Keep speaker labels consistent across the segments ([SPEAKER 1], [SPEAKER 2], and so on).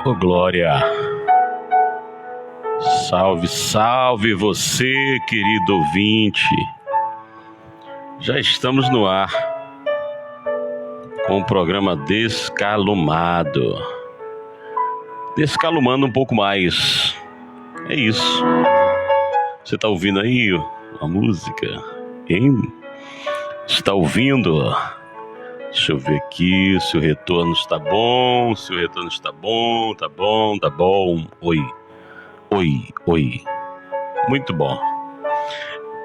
[SPEAKER 1] Ô glória! Salve, salve você, querido ouvinte! Já estamos no ar com o programa Descalumado. Descalumando um pouco mais. É isso. Você tá ouvindo aí a música? Hein? Está ouvindo? Deixa eu ver aqui se o retorno está bom. Se o retorno está bom, tá bom, tá bom. Oi. Muito bom.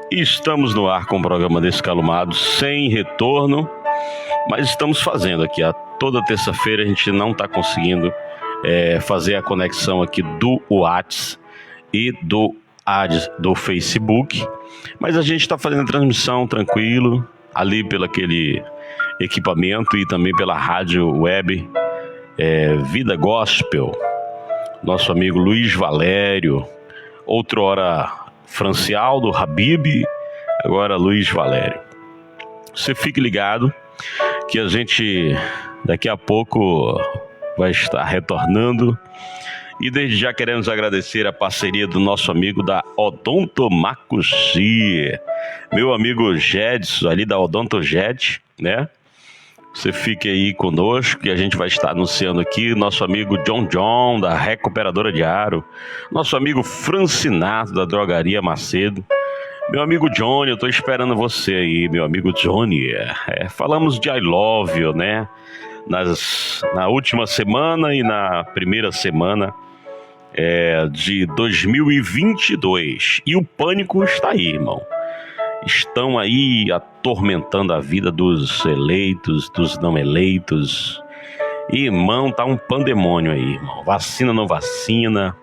[SPEAKER 1] Estamos no ar com o programa Descalumado, sem retorno, mas estamos fazendo aqui. Toda terça-feira a gente não está conseguindo fazer a conexão aqui do WhatsApp e do Facebook, mas a gente está fazendo a transmissão tranquilo, ali pelo aquele equipamento e também pela rádio web Vida Gospel. Nosso amigo Luiz Valério, outrora Francialdo, Habib, agora Luiz Valério. Você fique ligado que a gente daqui a pouco vai estar retornando. E desde já queremos agradecer a parceria do nosso amigo da Odonto Macuxi, meu amigo Gedson, ali da Odonto Ged, né? Você fique aí conosco que a gente vai estar anunciando aqui nosso amigo John, da Recuperadora de Aro, nosso amigo Francinato, da Drogaria Macedo. Meu amigo Johnny, eu estou esperando você aí, meu amigo Johnny. Falamos de I Love You, né? Na última semana e na primeira semana de 2022. E o pânico está aí, irmão. Estão aí atormentando a vida dos eleitos, dos não eleitos. E, irmão, tá um pandemônio aí, irmão. Vacina, não vacina.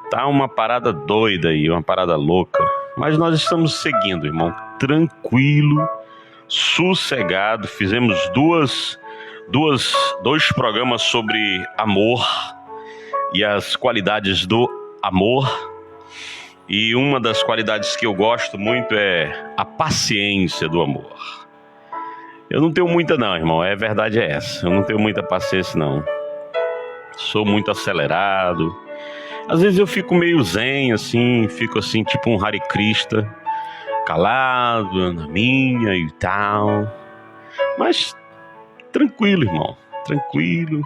[SPEAKER 1] Tá uma parada doida aí, uma parada louca. Mas nós estamos seguindo, irmão. Tranquilo, sossegado. Fizemos dois programas sobre amor e as qualidades do amor. E uma das qualidades que eu gosto muito é a paciência do amor. Eu não tenho muita não, irmão, a verdade é essa. Eu não tenho muita paciência não. Sou muito acelerado. Às vezes eu fico meio zen, assim, fico assim, tipo um Hare Krishna, calado, na minha e tal. Mas tranquilo, irmão, tranquilo.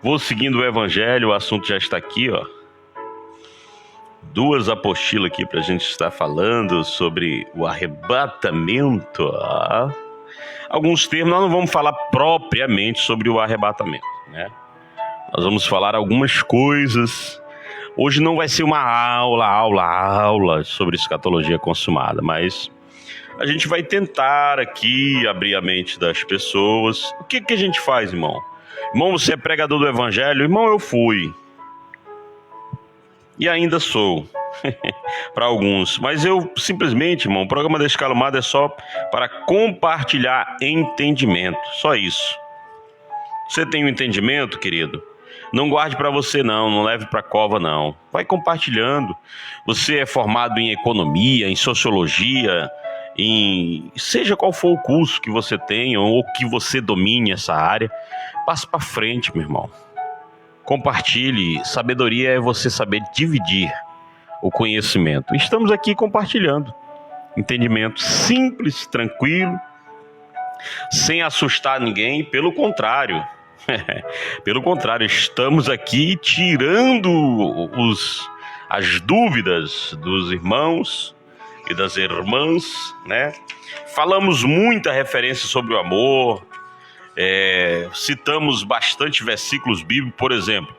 [SPEAKER 1] Vou seguindo o evangelho, o assunto já está aqui, ó. Duas apostilas aqui para a gente estar falando sobre o arrebatamento. Alguns termos, nós não vamos falar propriamente sobre o arrebatamento, né? Nós vamos falar algumas coisas. Hoje não vai ser uma aula sobre escatologia consumada, mas a gente vai tentar aqui abrir a mente das pessoas. O que a gente faz, irmão? Irmão, você é pregador do evangelho? Irmão, eu fui. E ainda sou, para alguns. Mas eu simplesmente, irmão, o programa Descalumado é só para compartilhar entendimento. Só isso. Você tem um entendimento, querido? Não guarde para você não leve para a cova não. Vai compartilhando. Você é formado em economia, em sociologia, seja qual for o curso que você tenha ou que você domine essa área, passe para frente, meu irmão. Compartilhe. Sabedoria é você saber dividir o conhecimento. Estamos aqui compartilhando entendimento simples, tranquilo, sem assustar ninguém. Pelo contrário, estamos aqui tirando as dúvidas dos irmãos e das irmãs, né? Falamos muita referência sobre o amor. Citamos bastante versículos bíblicos, por exemplo,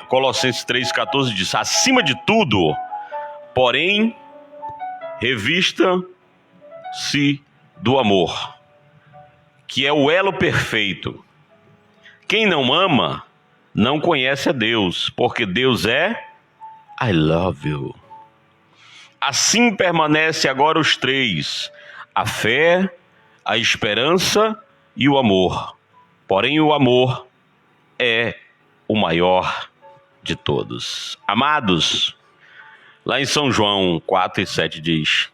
[SPEAKER 1] Colossenses 3,14 diz: acima de tudo, porém, revista-se do amor, que é o elo perfeito. Quem não ama, não conhece a Deus, porque Deus é I love you. Assim permanece agora os três: a fé, a esperança e o amor. Porém, o amor é o maior de todos. Amados, lá em São João 4:7 diz: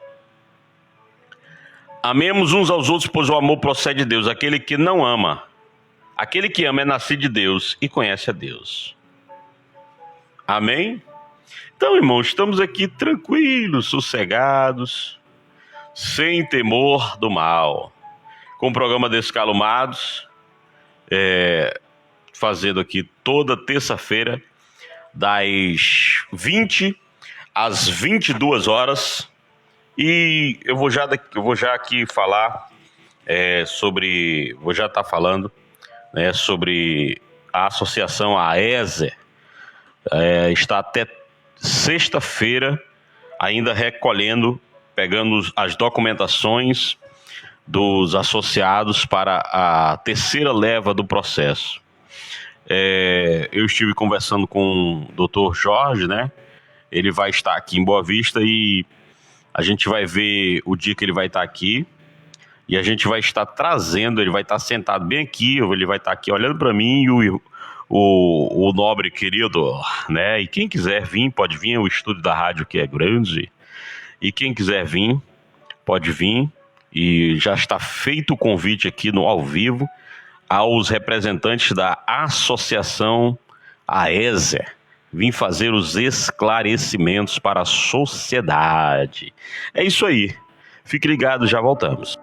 [SPEAKER 1] amemos uns aos outros, pois o amor procede de Deus. Aquele que não ama Aquele que ama é nascido de Deus e conhece a Deus. Amém? Então, irmãos, estamos aqui tranquilos, sossegados, sem temor do mal, com o programa Descalumados, fazendo aqui toda terça-feira, das 20 às 22 horas. E eu vou já aqui falar vou já estar falando, né, sobre a associação AESE. Está até sexta-feira ainda pegando as documentações dos associados para a terceira leva do processo. Eu estive conversando com o Dr. Jorge, né? Ele vai estar aqui em Boa Vista e a gente vai ver o dia que ele vai estar aqui e a gente vai estar trazendo, ele vai estar sentado bem aqui, ele vai estar aqui olhando para mim e o nobre querido, né? E quem quiser vir, pode vir, o estúdio da rádio que é grande, e quem quiser vir, pode vir, e já está feito o convite aqui no ao vivo aos representantes da associação AESE, vim fazer os esclarecimentos para a sociedade. É isso aí, fique ligado, já voltamos.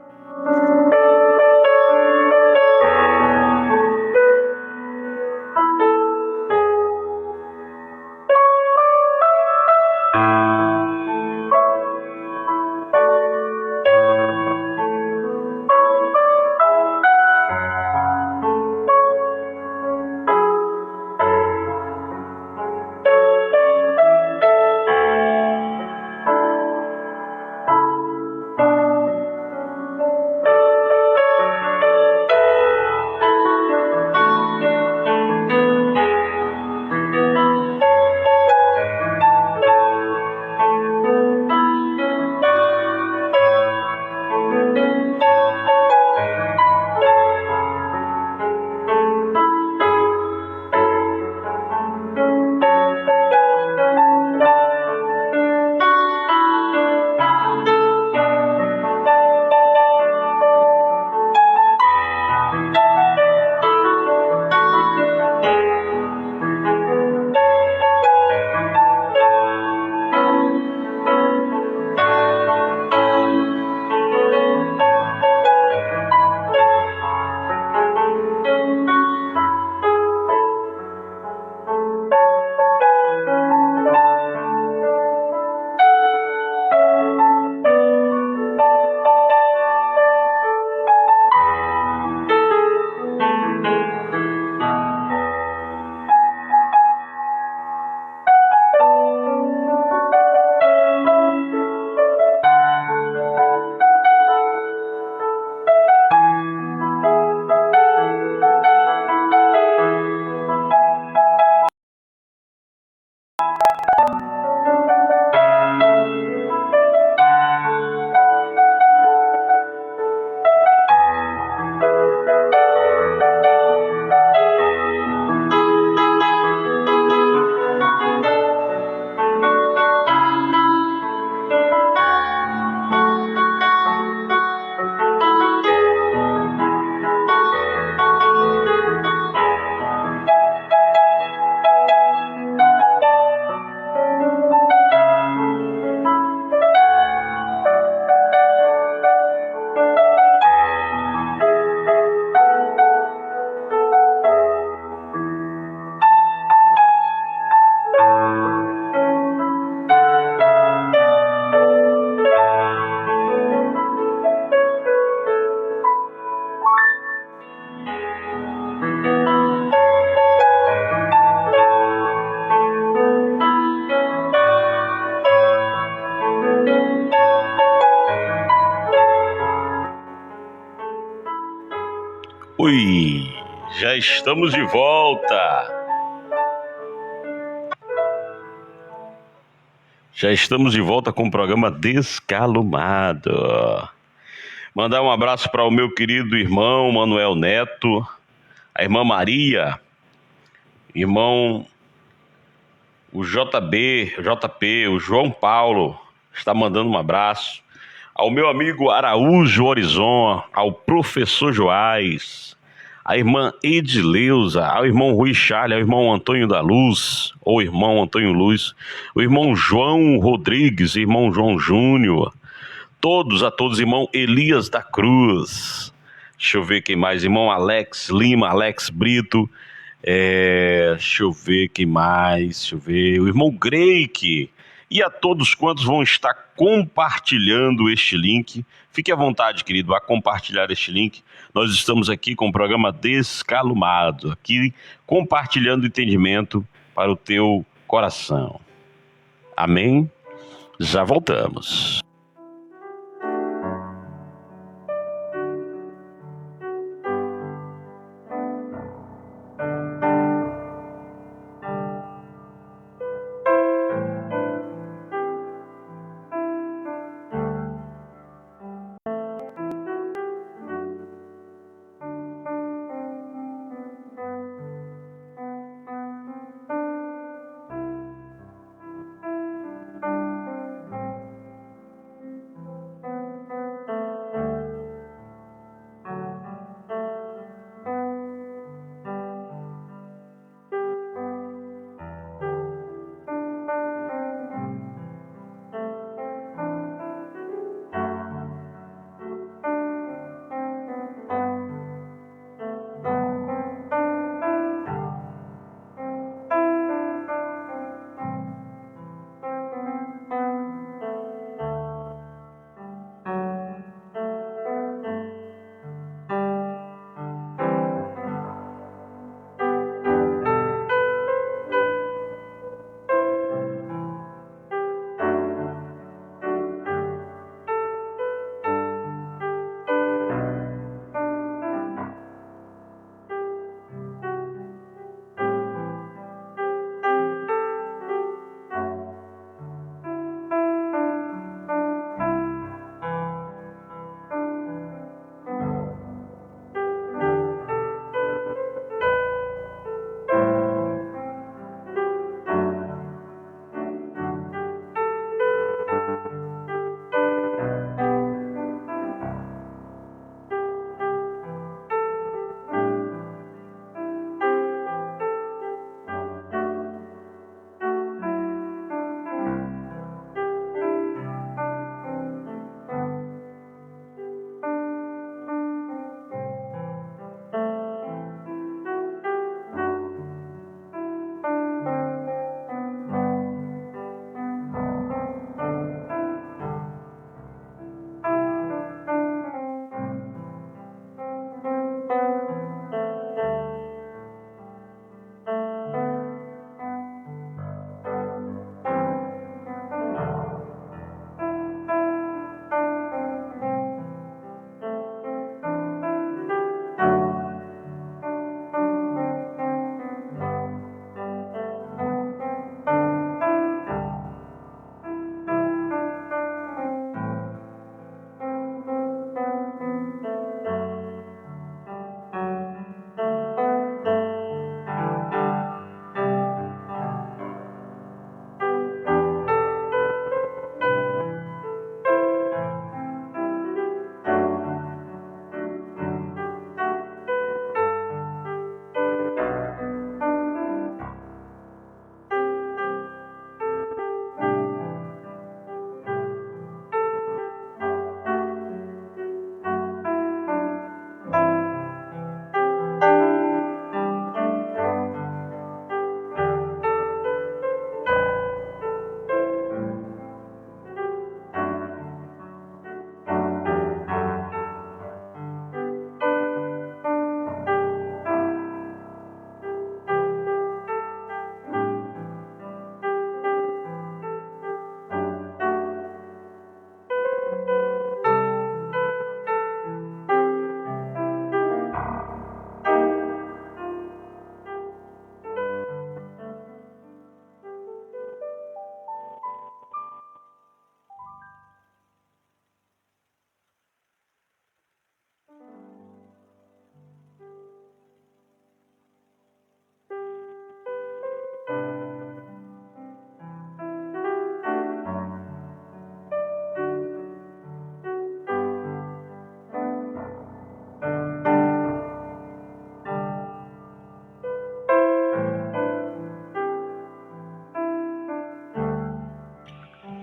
[SPEAKER 1] Oi, já estamos de volta. Já estamos de volta com o programa Descalumado. Mandar um abraço para o meu querido irmão Manuel Neto, a irmã Maria, irmão o JP, o João Paulo, está mandando um abraço. Ao meu amigo Araújo Horizon, ao professor Joás, a irmã Edileuza, ao irmão Rui Charles, ao irmão Antônio da Luz, ou irmão Antônio Luz, o irmão João Rodrigues, irmão João Júnior, a todos, irmão Elias da Cruz, deixa eu ver quem mais, irmão Alex Lima, Alex Brito, deixa eu ver quem mais, o irmão Greik, e a todos quantos vão estar compartilhando este link. Fique à vontade, querido, a compartilhar este link. Nós estamos aqui com o programa Descalumado, aqui compartilhando entendimento para o teu coração. Amém? Já voltamos.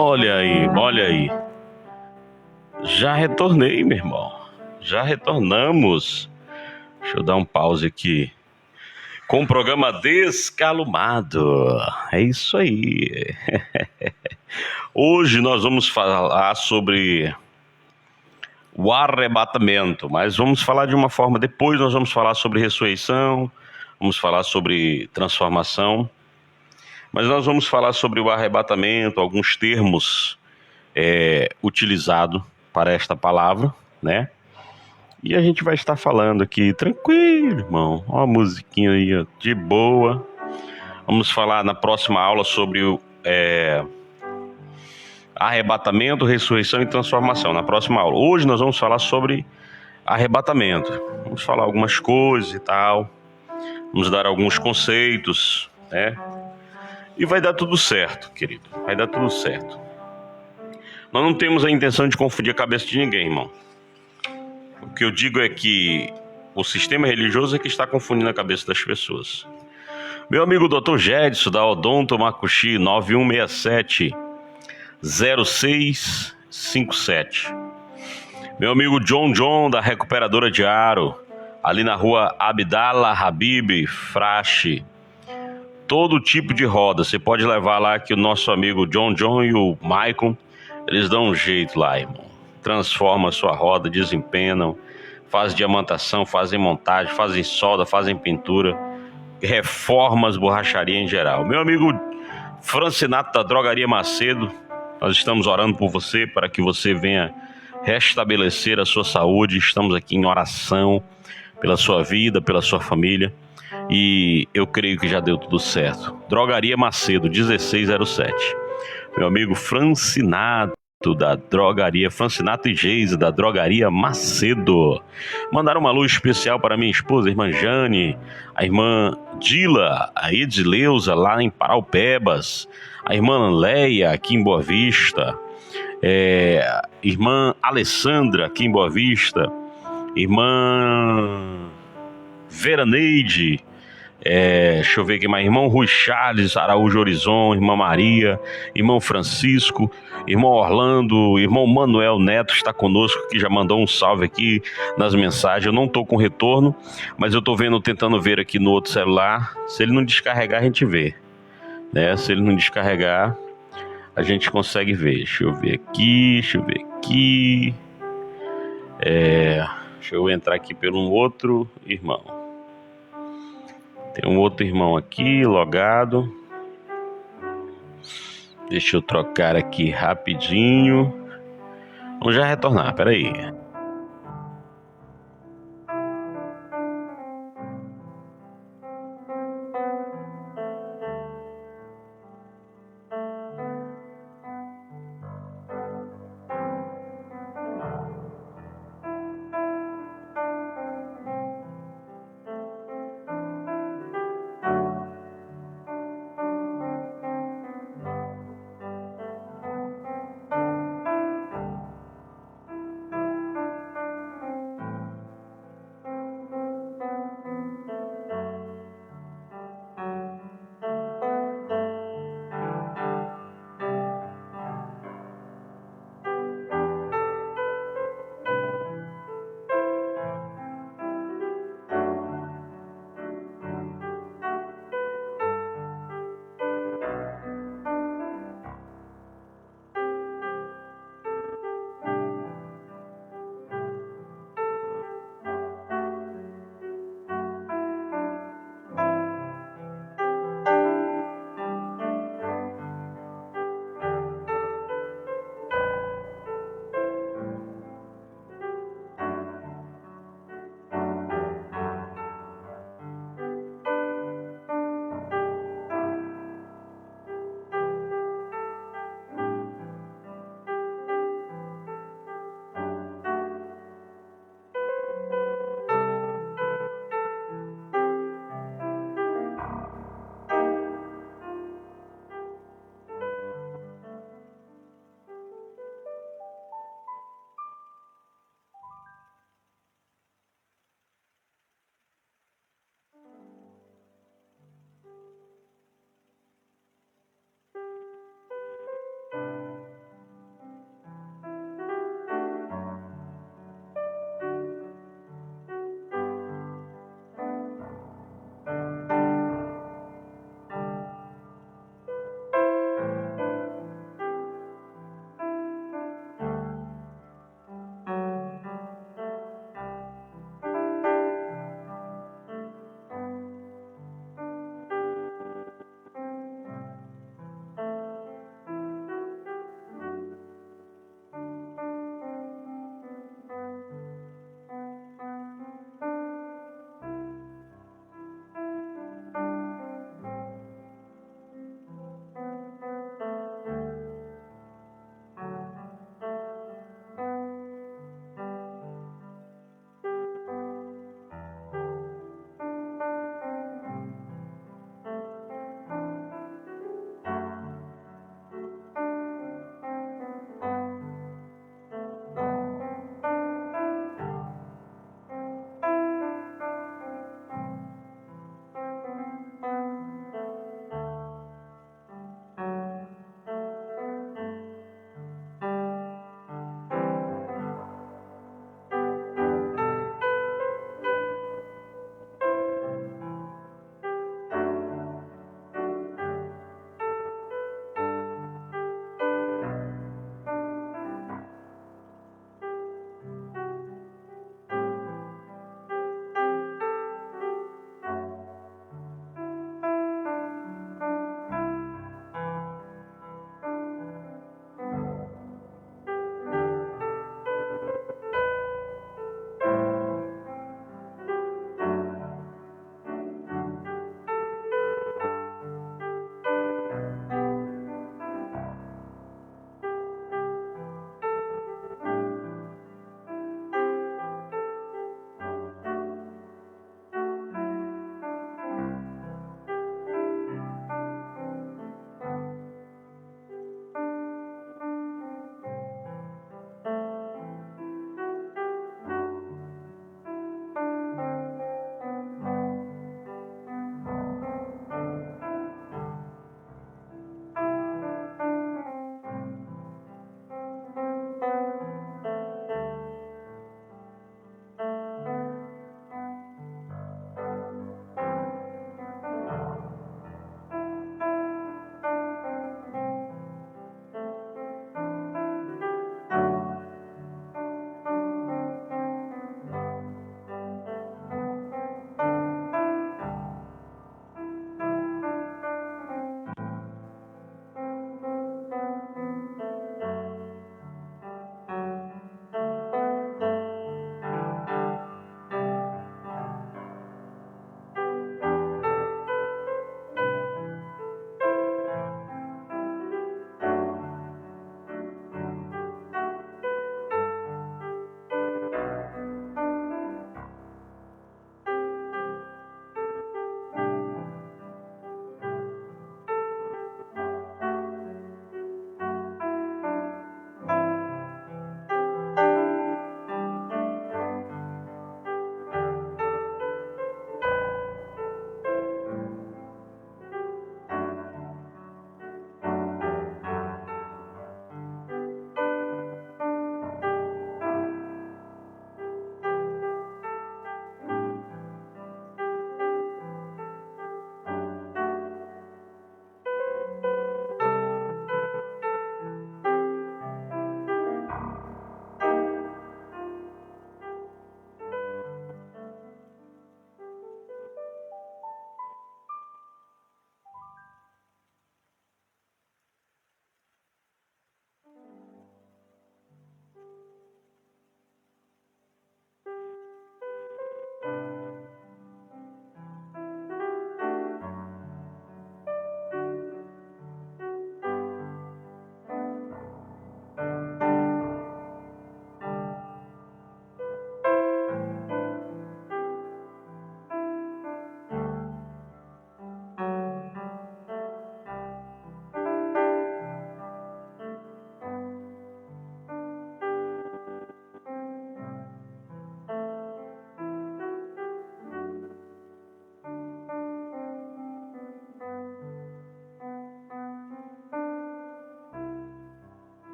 [SPEAKER 1] Olha aí, olha aí. Já retornei, meu irmão. Já retornamos. Deixa eu dar um pause aqui. Com o programa Descalumado. É isso aí. Hoje nós vamos falar sobre o arrebatamento, mas vamos falar de uma forma. Depois nós vamos falar sobre ressurreição, vamos falar sobre transformação, mas nós vamos falar sobre o arrebatamento, alguns termos utilizados para esta palavra, né? E a gente vai estar falando aqui tranquilo, irmão. Ó, a musiquinha aí, ó, de boa. Vamos falar na próxima aula sobre o arrebatamento, ressurreição e transformação. Na próxima aula. Hoje nós vamos falar sobre arrebatamento. Vamos falar algumas coisas e tal. Vamos dar alguns conceitos, né? E vai dar tudo certo, querido. Vai dar tudo certo. Nós não temos a intenção de confundir a cabeça de ninguém, irmão. O que eu digo é que o sistema religioso é que está confundindo a cabeça das pessoas. Meu amigo Dr. Jedson, da Odonto Makushi, 9167-0657. Meu amigo John, da Recuperadora de Aro, ali na rua Abdallah Habib Frache. Todo tipo de roda, você pode levar lá que o nosso amigo John e o Maicon, eles dão um jeito lá, irmão. Transforma a sua roda, desempenam, fazem diamantação, fazem montagem, fazem solda, fazem pintura, reforma as borracharias em geral. Meu amigo Francinato da Drogaria Macedo, nós estamos orando por você para que você venha restabelecer a sua saúde. Estamos aqui em oração pela sua vida, pela sua família. E eu creio que já deu tudo certo. Drogaria Macedo, 1607. Meu amigo Francinato da Drogaria, Francinato e Geise da Drogaria Macedo. Mandaram uma luz especial para minha esposa, a irmã Jane, a irmã Dila, a Edileuza lá em Paraupebas, a irmã Leia aqui em Boa Vista, irmã Alessandra aqui em Boa Vista, irmã Veraneide, deixa eu ver aqui mais, irmão Rui Charles Araújo Horizon, irmã Maria, irmão Francisco, irmão Orlando, irmão Manuel Neto está conosco, que já mandou um salve aqui nas mensagens. Eu não estou com retorno, mas eu estou tentando ver aqui no outro celular. Se ele não descarregar, a gente vê, né? Se ele não descarregar, a gente consegue ver. Deixa eu ver aqui. Deixa eu entrar aqui pelo um outro irmão. Tem um outro irmão aqui, logado. Deixa eu trocar aqui rapidinho. Vamos já retornar, peraí.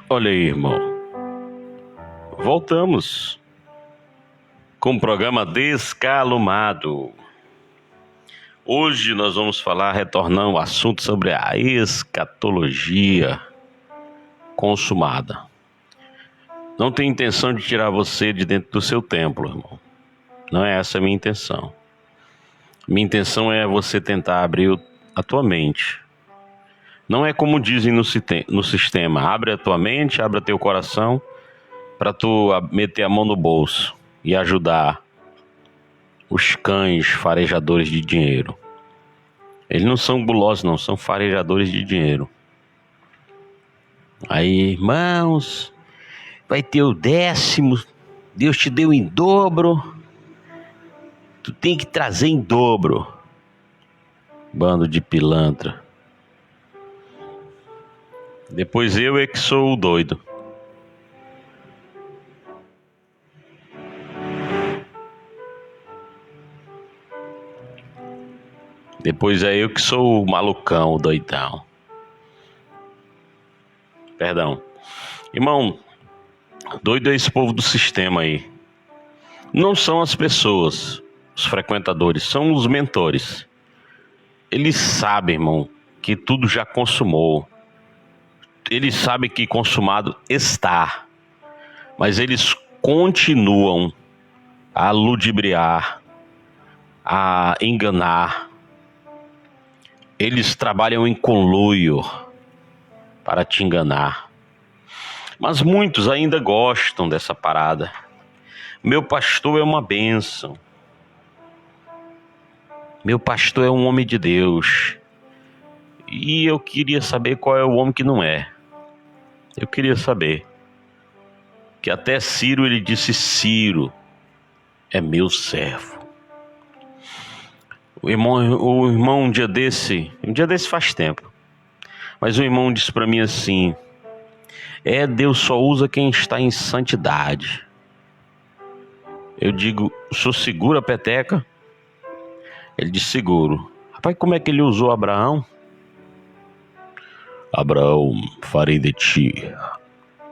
[SPEAKER 1] Olha aí, irmão. Voltamos com o programa Descalumado. Hoje nós vamos retornar o assunto sobre a escatologia consumada. Não tenho intenção de tirar você de dentro do seu templo, irmão. Não é essa a minha intenção. Minha intenção é você tentar abrir a tua mente. Não é como dizem no sistema, abre a tua mente, abre teu coração para tu meter a mão no bolso e ajudar os cães farejadores de dinheiro. Eles não são gulosos não, são farejadores de dinheiro. Aí, irmãos, vai ter o 10º, Deus te deu em dobro, tu tem que trazer em dobro. Bando de pilantra. Depois eu é que sou o doido. Depois é eu que sou o malucão, o doidão. Perdão. Irmão, doido é esse povo do sistema aí. Não são as pessoas, os frequentadores, são os mentores. Eles sabem, irmão, que tudo já consumou. Eles sabem que consumado está. Mas eles continuam a ludibriar, a enganar. Eles trabalham em conluio para te enganar. Mas muitos ainda gostam dessa parada. Meu pastor é uma bênção. Meu pastor é um homem de Deus. E eu queria saber qual é o homem que não é. Eu queria saber. Que até Ciro ele disse: Ciro é meu servo. O irmão um dia desse faz tempo, mas o irmão disse para mim assim: Deus só usa quem está em santidade. Eu digo: o senhor segura a peteca? Ele disse: seguro. Rapaz, como é que ele usou Abraão? Abraão, farei de ti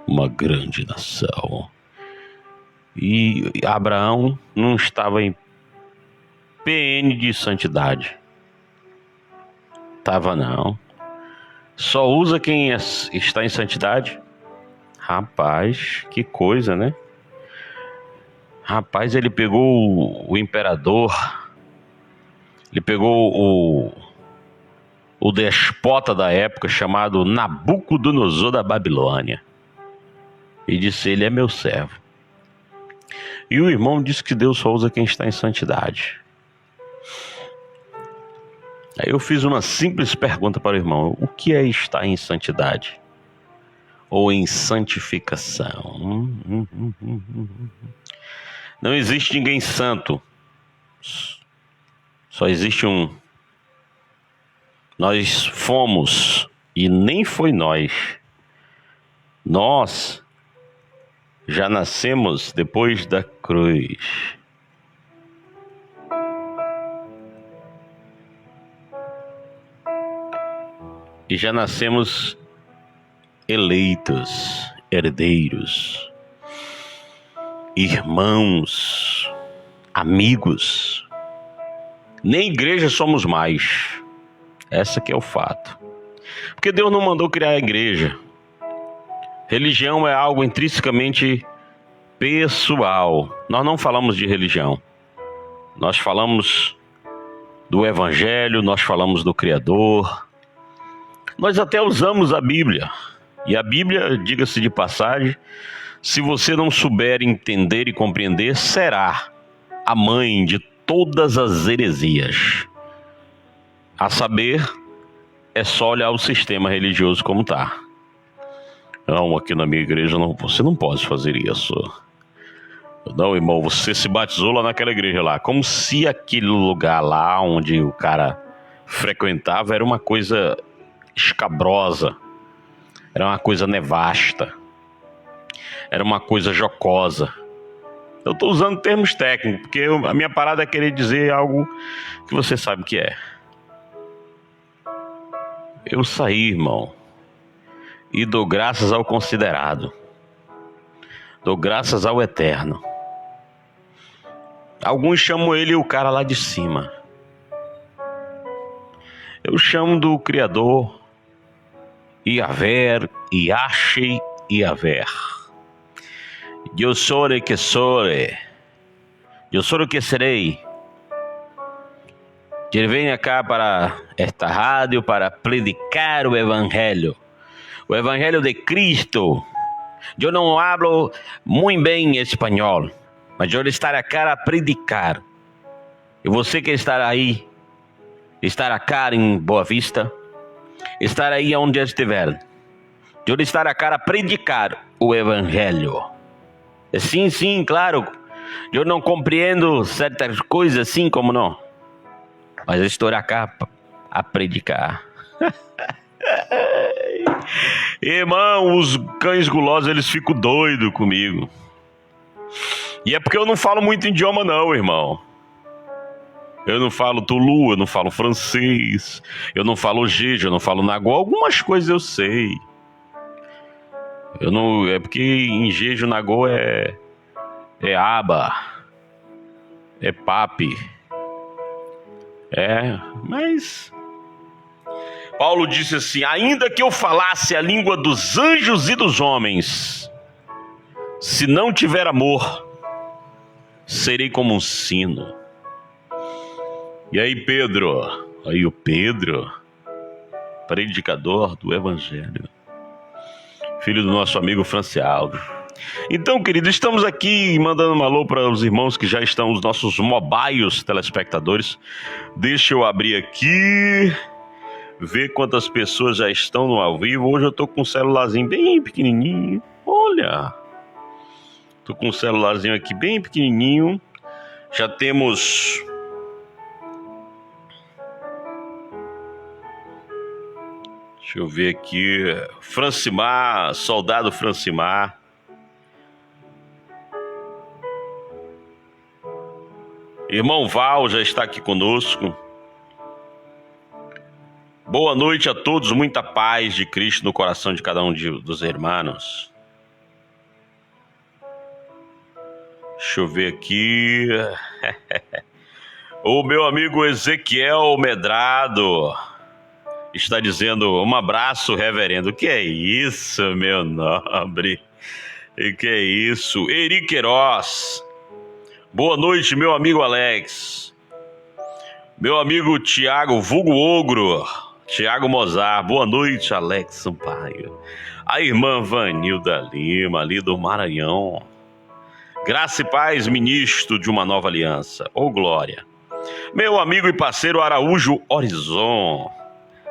[SPEAKER 1] uma grande nação. E Abraão não estava em PN de santidade. Tava não. Só usa quem está em santidade. Rapaz, que coisa, né? Rapaz, ele pegou o imperador. Ele pegou o despota da época chamado Nabucodonosor da Babilônia. E disse: ele é meu servo. E o irmão disse que Deus só usa quem está em santidade. Aí eu fiz uma simples pergunta para o irmão: o que é estar em santidade? Ou em santificação? Não existe ninguém santo. Só existe um. Nós fomos, e nem foi nós. Nós já nascemos depois da cruz. E já nascemos eleitos, herdeiros, irmãos, amigos. Nem igreja somos mais. Essa que é o fato. Porque Deus não mandou criar a igreja. Religião é algo intrinsecamente pessoal. Nós não falamos de religião. Nós falamos do Evangelho, nós falamos do Criador. Nós até usamos a Bíblia. E a Bíblia, diga-se de passagem, se você não souber entender e compreender, será a mãe de todas as heresias. A saber, é só olhar o sistema religioso como está. Não, aqui na minha igreja não, você não pode fazer isso. Não, irmão, você se batizou lá naquela igreja lá. Como se aquele lugar lá onde o cara frequentava era uma coisa escabrosa, era uma coisa nevasta, era uma coisa jocosa. Eu estou usando termos técnicos, porque a minha parada é querer dizer algo que você sabe que é. Eu saí, irmão. e dou graças ao considerado. Dou graças ao eterno. Alguns chamam ele o cara lá de cima. Eu chamo do Criador, Yahvé, Yahshé, Yahvé. Eu sou o que sou. Eu sou o que serei. Eu venho cá para esta rádio para predicar o Evangelho de Cristo. Eu não hablo muito bem espanhol, mas eu estarei aqui a predicar. E você que está aí, estar aqui em Boa Vista, estar aí onde estiver, eu estarei aqui a predicar o Evangelho. Sim, claro, eu não compreendo certas coisas, assim como não. Mas eu estou aqui a predicar. Irmão, os cães gulosos, eles ficam doidos comigo. E é porque eu não falo muito idioma não, irmão. Eu não falo Tulu, eu não falo francês, eu não falo Jeje, eu não falo Nagô. Algumas coisas eu sei. É porque em Jeje, Nagô é aba, é papi. Mas Paulo disse assim: ainda que eu falasse a língua dos anjos e dos homens, se não tiver amor, serei como um sino. E aí o Pedro, predicador do Evangelho, filho do nosso amigo Francialdo. Então, querido, estamos aqui mandando um alô para os irmãos que já estão, os nossos mobiles telespectadores. Deixa eu abrir aqui, ver quantas pessoas já estão no ao vivo. Hoje eu estou com um celularzinho bem pequenininho. Olha, estou com um celularzinho aqui bem pequenininho. Já temos... Deixa eu ver aqui. Francimar, soldado Francimar. Irmão Val já está aqui conosco. Boa noite a todos, muita paz de Cristo no coração de cada um dos irmãos. Deixa eu ver aqui. O meu amigo Ezequiel Medrado está dizendo: um abraço, reverendo. Que é isso, meu nobre? Que é isso? Eri Queiroz. Boa noite, meu amigo Alex. Meu amigo Tiago, vulgo Ogro. Tiago Mozart. Boa noite, Alex Sampaio. A irmã Vanilda Lima, ali do Maranhão. Graça e paz, ministro de uma nova aliança. Ô glória. Meu amigo e parceiro Araújo Horizon.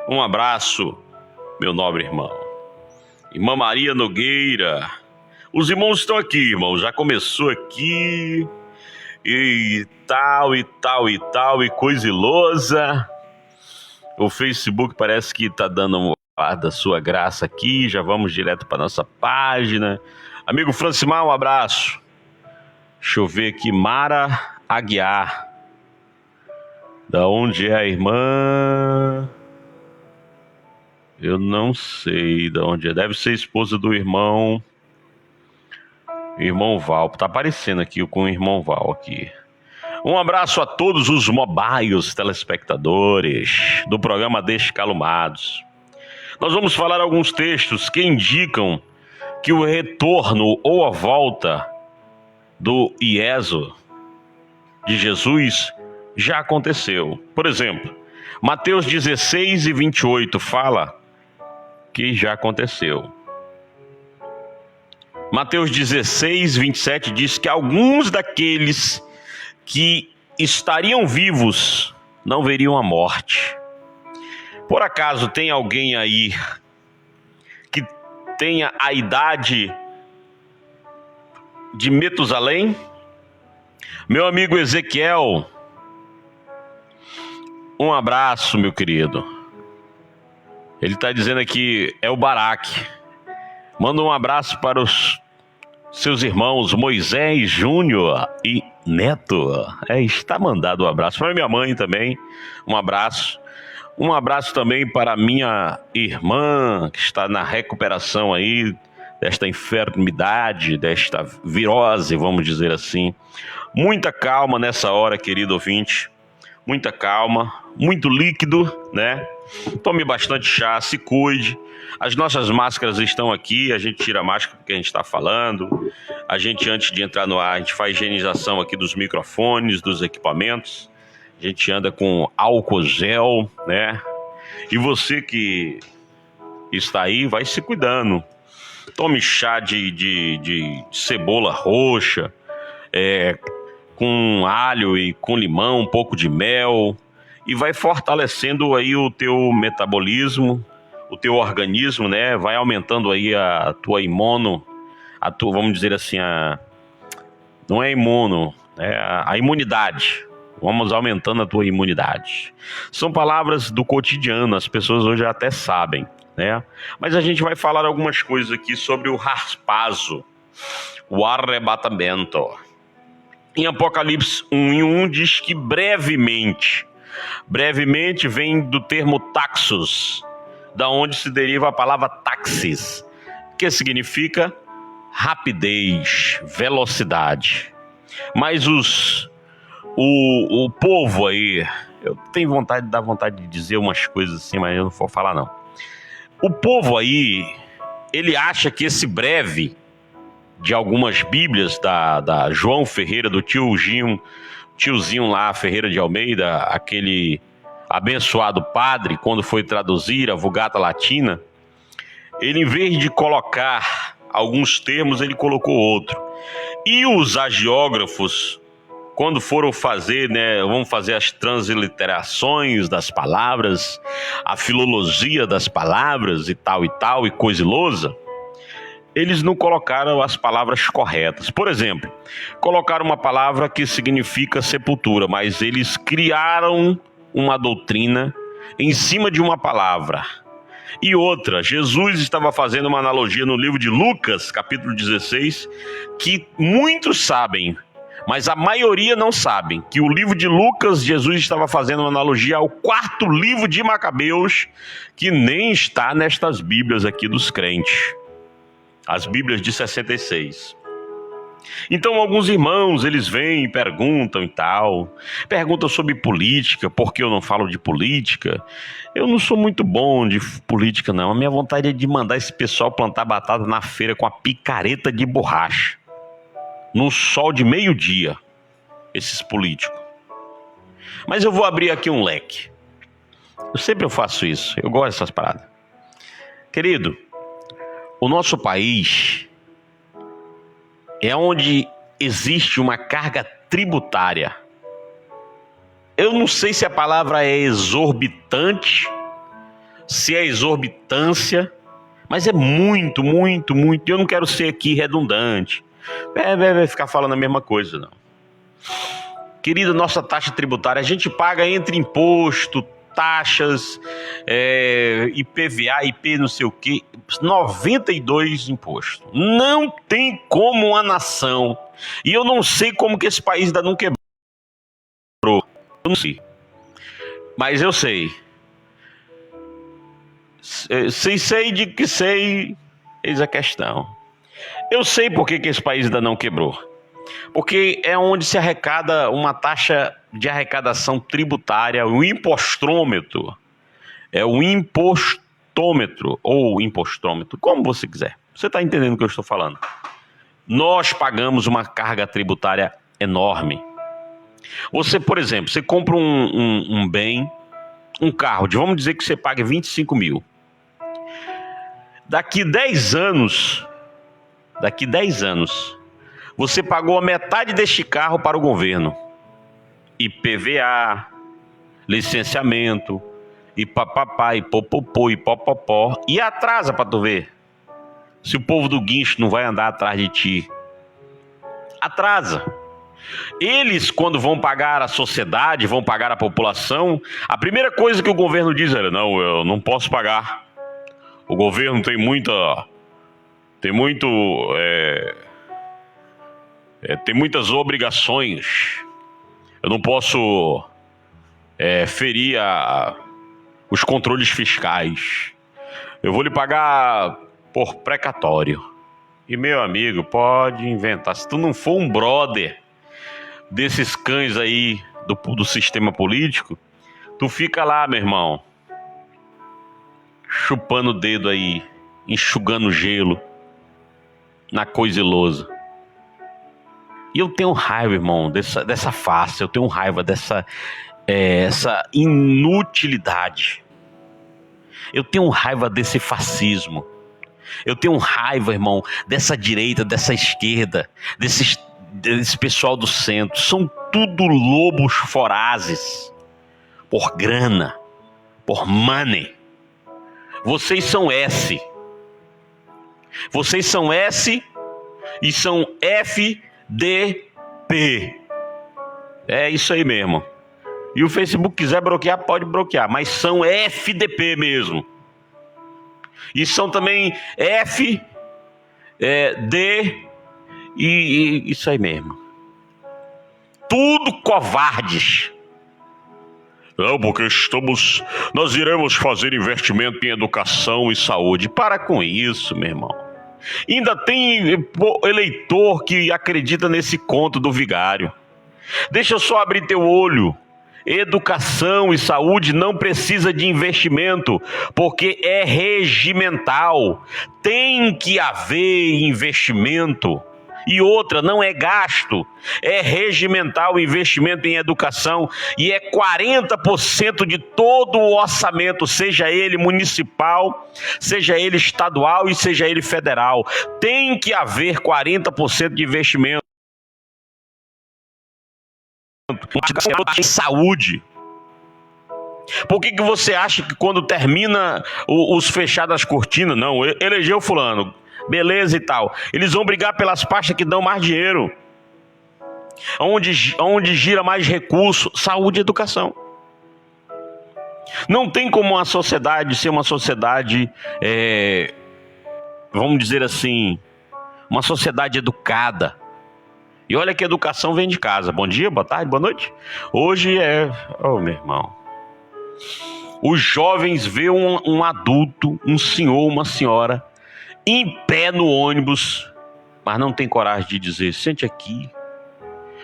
[SPEAKER 1] Um abraço, meu nobre irmão. Irmã Maria Nogueira. Os irmãos estão aqui, irmão. Já começou aqui... E tal, e coisa ilosa. O Facebook parece que tá dando da sua graça aqui. Já vamos direto para nossa página. Amigo Francimar, um abraço. Deixa eu ver aqui, Mara Aguiar. Da onde é a irmã? Eu não sei da onde é. Deve ser esposa do irmão Val. Tá aparecendo aqui com o irmão Val aqui. Um abraço a todos os mobiles telespectadores do programa Descalumados. Nós vamos falar alguns textos que indicam que o retorno ou a volta do Ieso de Jesus já aconteceu. Por exemplo, Mateus 16 e 28 fala que já aconteceu. Mateus 16, 27 diz que alguns daqueles que estariam vivos não veriam a morte. Por acaso tem alguém aí que tenha a idade de Metusalém? Meu amigo Ezequiel, um abraço, meu querido. Ele está dizendo aqui, é o Baraque. Manda um abraço para os seus irmãos Moisés Júnior e Neto. Está mandado um abraço para minha mãe também. Um abraço. Um abraço também para minha irmã, que está na recuperação aí desta enfermidade, desta virose, vamos dizer assim. Muita calma nessa hora, querido ouvinte. Muita calma, muito líquido, né? Tome bastante chá, se cuide. As nossas máscaras estão aqui, a gente tira a máscara porque a gente está falando. A gente, antes de entrar no ar, a gente faz higienização aqui dos microfones, dos equipamentos. A gente anda com álcool gel, né? E você que está aí, vai se cuidando. Tome chá de cebola roxa, com alho e com limão, um pouco de mel, e vai fortalecendo aí o teu metabolismo, o teu organismo, né? Vai aumentando aí a tua vamos dizer assim, não é imuno, é a imunidade. Vamos aumentando a tua imunidade. São palavras do cotidiano, as pessoas hoje até sabem, né? Mas a gente vai falar algumas coisas aqui sobre o raspazo, o arrebatamento. Em Apocalipse 1:1 diz que brevemente vem do termo taxos, da onde se deriva a palavra taxis, que significa rapidez, velocidade. Mas o povo aí, eu tenho vontade de dizer umas coisas assim, mas eu não vou falar não. O povo aí, ele acha que esse breve de algumas bíblias da João Ferreira, do tiozinho lá, Ferreira de Almeida, aquele abençoado padre, quando foi traduzir a Vulgata Latina, ele, em vez de colocar alguns termos, ele colocou outro. E os agiógrafos, quando foram fazer, né, vamos fazer as transliterações das palavras, a filologia das palavras e tal, e coisa e lousa, eles não colocaram as palavras corretas. Por exemplo, colocaram uma palavra que significa sepultura, mas eles criaram uma doutrina em cima de uma palavra. E outra, Jesus estava fazendo uma analogia no livro de Lucas, capítulo 16, que muitos sabem, mas a maioria não sabem, que o livro de Lucas, Jesus estava fazendo uma analogia ao 4º livro de Macabeus, que nem está nestas bíblias aqui dos crentes. As bíblias de 66. Então alguns irmãos, eles vêm e perguntam e tal, perguntam sobre política, porque eu não falo de política. Eu não sou muito bom de política não, a minha vontade é de mandar esse pessoal plantar batata na feira com a picareta de borracha, no sol de meio-dia, esses políticos. Mas eu vou abrir aqui um leque. Eu faço isso, eu gosto dessas paradas. Querido, o nosso país é onde existe uma carga tributária. Eu não sei se a palavra é exorbitante, se é exorbitância, mas é muito, muito, muito. Eu não quero ser aqui redundante. Vai ficar falando a mesma coisa, não. Querida, nossa taxa tributária, a gente paga entre imposto, taxas, IPVA, IP não sei o que, 92 impostos. Não tem como uma nação, e eu não sei como que esse país ainda não quebrou. Eu não sei, mas eu sei. Sei de que sei, eis a questão. Eu sei por que esse país ainda não quebrou. Porque é onde se arrecada uma taxa de arrecadação tributária, o impostrômetro. É o impostômetro, ou impostômetro, como você quiser. Você está entendendo o que eu estou falando? Nós pagamos uma carga tributária enorme. Você, por exemplo, você compra um bem, um carro, vamos dizer que você paga 25 mil. Daqui 10 anos, você pagou a metade deste carro para o governo. IPVA, licenciamento, e papapá, e popopô, e popopó. E atrasa para tu ver. Se o povo do guincho não vai andar atrás de ti. Atrasa. Eles, quando vão pagar a sociedade, vão pagar a população, a primeira coisa que o governo diz é: não, eu não posso pagar. O governo tem muitas obrigações. Eu não posso ferir os controles fiscais. Eu vou lhe pagar por precatório. E, meu amigo, pode inventar. Se tu não for um brother desses cães aí do sistema político, tu fica lá, meu irmão, chupando o dedo aí, enxugando gelo na coisa ilosa. E eu tenho raiva, irmão, dessa face. Eu tenho raiva dessa essa inutilidade. Eu tenho raiva desse fascismo. Eu tenho raiva, irmão, dessa direita, dessa esquerda, desse pessoal do centro. São tudo lobos vorazes por grana, por money. Vocês são S. Vocês são S e são FDP. É isso aí mesmo. E o Facebook quiser bloquear, pode bloquear, mas são FDP mesmo. E são também F, D e isso aí mesmo. Tudo covardes. Não, porque nós iremos fazer investimento em educação e saúde. Para com isso, meu irmão. Ainda tem eleitor que acredita nesse conto do vigário. Deixa eu só abrir teu olho. Educação e saúde não precisa de investimento, porque é regimental. Tem que haver investimento. E outra, não é gasto, é regimental o investimento em educação e é 40% de todo o orçamento, seja ele municipal, seja ele estadual e seja ele federal. Tem que haver 40% de investimento em saúde. Por que você acha que quando termina os fechados das cortinas, não, elegeu fulano, beleza e tal, eles vão brigar pelas pastas que dão mais dinheiro, onde gira mais recurso? Saúde e educação. Não tem como uma sociedade ser uma sociedade, vamos dizer assim, uma sociedade educada. E olha que educação vem de casa. Bom dia, boa tarde, boa noite. Hoje meu irmão, os jovens vê um adulto, um senhor, uma senhora em pé no ônibus, mas não tem coragem de dizer, sente aqui.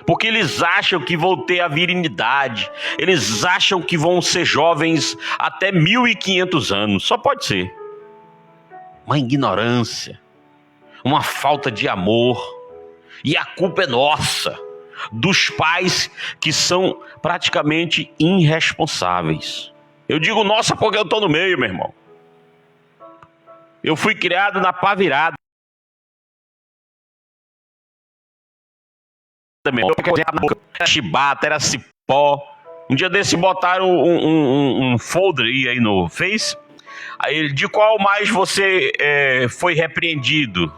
[SPEAKER 1] Porque eles acham que vão ter a virilidade, eles acham que vão ser jovens até 1500 anos, só pode ser. Uma ignorância, uma falta de amor, e a culpa é nossa, dos pais que são praticamente irresponsáveis. Eu digo nossa porque eu estou no meio, meu irmão. Eu fui criado na pá virada. Era chibata, era cipó. Um dia desse botaram um folder aí no Face. Aí, de qual mais você foi repreendido?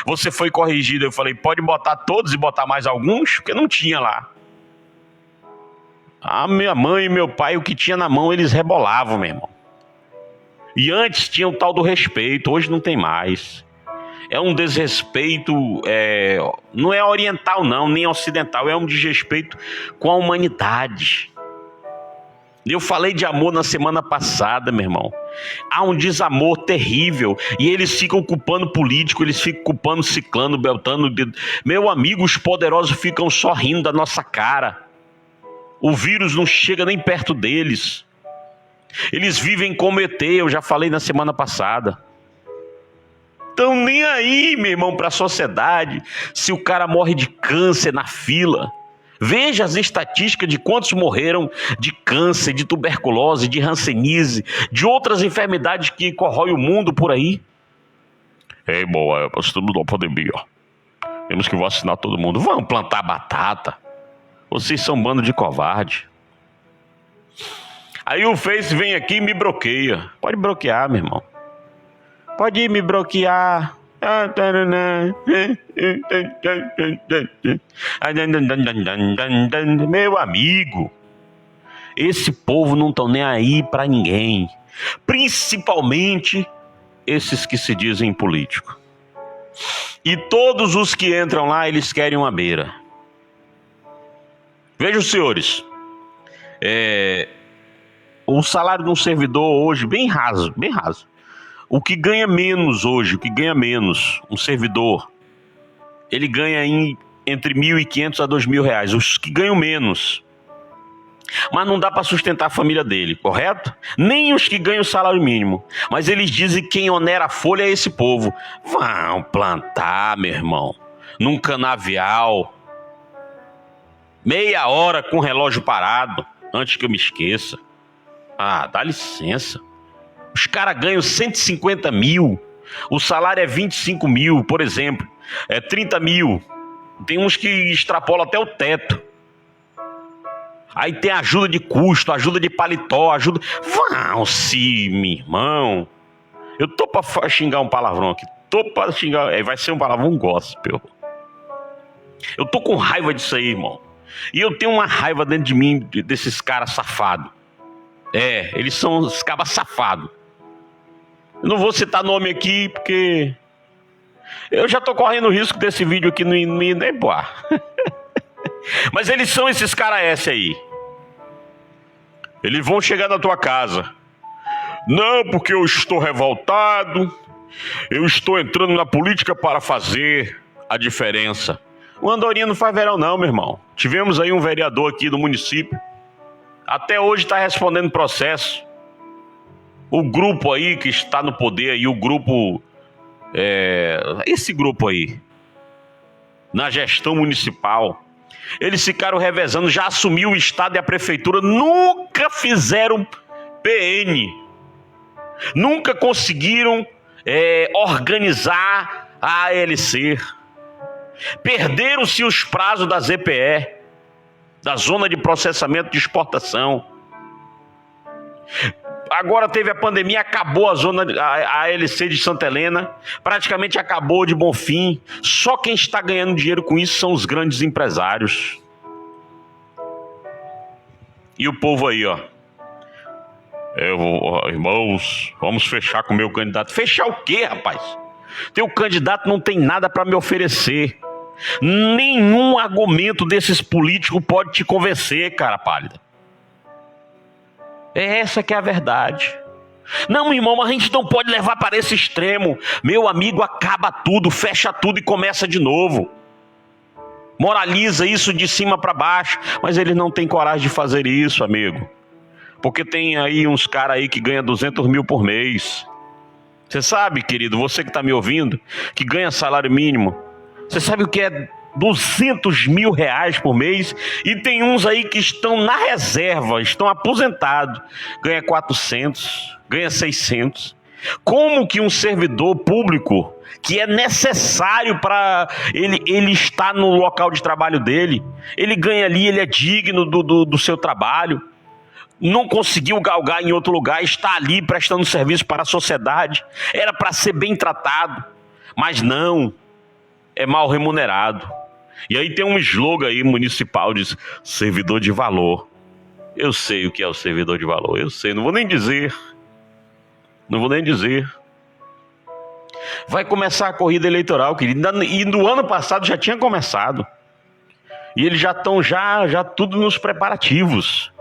[SPEAKER 1] Você foi corrigido? Eu falei, pode botar todos e botar mais alguns? Porque não tinha lá. A minha mãe e meu pai, o que tinha na mão, eles rebolavam, meu irmão. E antes tinha o tal do respeito, hoje não tem mais. É um desrespeito, não é oriental não, nem ocidental, é um desrespeito com a humanidade. Eu falei de amor na semana passada, meu irmão. Há um desamor terrível e eles ficam culpando político, eles ficam culpando ciclano, beltano. Meu amigo, os poderosos ficam só rindo da nossa cara. O vírus não chega nem perto deles. Eles vivem como ET, eu já falei na semana passada. Estão nem aí, meu irmão, para a sociedade, se o cara morre de câncer na fila. Veja as estatísticas de quantos morreram de câncer, de tuberculose, de hanseníase, de outras enfermidades que corroem o mundo por aí. Irmão, nós estamos numa pandemia. Temos que vacinar todo mundo. Vamos plantar batata. Vocês são um bando de covarde. Aí o Face vem aqui e me bloqueia. Pode bloquear, meu irmão. Pode ir me bloquear. Meu amigo, esse povo não estão nem aí para ninguém, principalmente esses que se dizem políticos. E todos os que entram lá, eles querem uma beira. Vejam, senhores, o salário de um servidor hoje, bem raso, bem raso. O que ganha menos hoje, o que ganha menos, um servidor, ele ganha entre R$ 1.500 a R$ 2.000, os que ganham menos. Mas não dá para sustentar a família dele, correto? Nem os que ganham o salário mínimo. Mas eles dizem que quem onera a folha é esse povo. Vão plantar, meu irmão, num canavial, meia hora com o relógio parado, antes que eu me esqueça. Ah, dá licença. Os caras ganham 150 mil, o salário é 25 mil, por exemplo, é 30 mil. Tem uns que extrapolam até o teto. Aí tem ajuda de custo, ajuda de paletó, ajuda... Vão-se, meu irmão. Eu tô pra xingar um palavrão aqui. Tô pra xingar... Vai ser um palavrão gospel. Eu tô com raiva disso aí, irmão. E eu tenho uma raiva dentro de mim desses caras safados. Eles são os cabas safados. Eu não vou citar nome aqui porque... eu já tô correndo o risco desse vídeo aqui não ir pro ar. Mas eles são esses caras S aí. Eles vão chegar na tua casa. Não, porque eu estou revoltado. Eu estou entrando na política para fazer a diferença. O Andorinha não faz verão não, meu irmão. Tivemos aí um vereador aqui do município. Até hoje está respondendo processo. O grupo aí que está no poder aí, o grupo... esse grupo aí, na gestão municipal, eles ficaram revezando, já assumiu o estado e a prefeitura, nunca fizeram PN, nunca conseguiram organizar a ALC, perderam-se os prazos da ZPE, da Zona de Processamento de Exportação. Agora teve a pandemia, acabou a ALC de Santa Helena, praticamente acabou de Bonfim. Só quem está ganhando dinheiro com isso são os grandes empresários. E o povo aí, ó. Irmãos, vamos fechar com o meu candidato. Fechar o quê, rapaz? Teu candidato não tem nada para me oferecer. Nenhum argumento desses políticos pode te convencer, cara pálida. Essa que é a verdade. Não, irmão, mas a gente não pode levar para esse extremo. Meu amigo, acaba tudo, fecha tudo e começa de novo. Moraliza isso de cima para baixo. Mas eles não têm coragem de fazer isso, amigo. Porque tem aí uns caras aí que ganham 200 mil por mês. Você sabe, querido, você que está me ouvindo, que ganha salário mínimo. Você sabe o que é 200 mil reais por mês? E tem uns aí que estão na reserva, estão aposentados, ganha 400, ganha 600. Como que um servidor público, que é necessário para ele estar no local de trabalho dele, ele ganha ali, ele é digno do seu trabalho, não conseguiu galgar em outro lugar, está ali prestando serviço para a sociedade, era para ser bem tratado, mas não, é mal remunerado. E aí tem um slogan aí municipal, diz servidor de valor. Eu sei o que é o servidor de valor, eu sei, não vou nem dizer. Vai começar a corrida eleitoral, querido, e no ano passado já tinha começado. E eles já estão já tudo nos preparativos.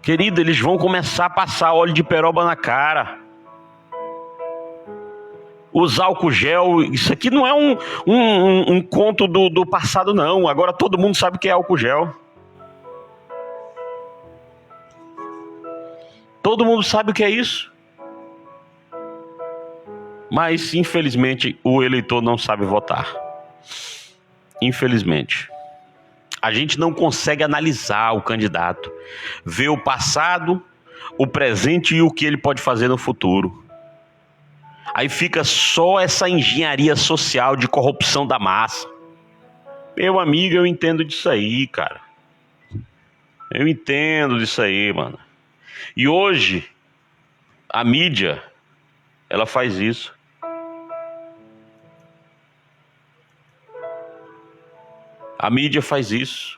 [SPEAKER 1] Querido, eles vão começar a passar óleo de peroba na cara. Usar álcool gel, isso aqui não é um conto do passado não. Agora todo mundo sabe o que é álcool gel. Todo mundo sabe o que é isso. Mas infelizmente o eleitor não sabe votar. Infelizmente. A gente não consegue analisar o candidato, ver o passado, o presente e o que ele pode fazer no futuro. Aí fica só essa engenharia social de corrupção da massa. Meu amigo, eu entendo disso aí, cara. Eu entendo disso aí, mano. E hoje, a mídia, ela faz isso. A mídia faz isso.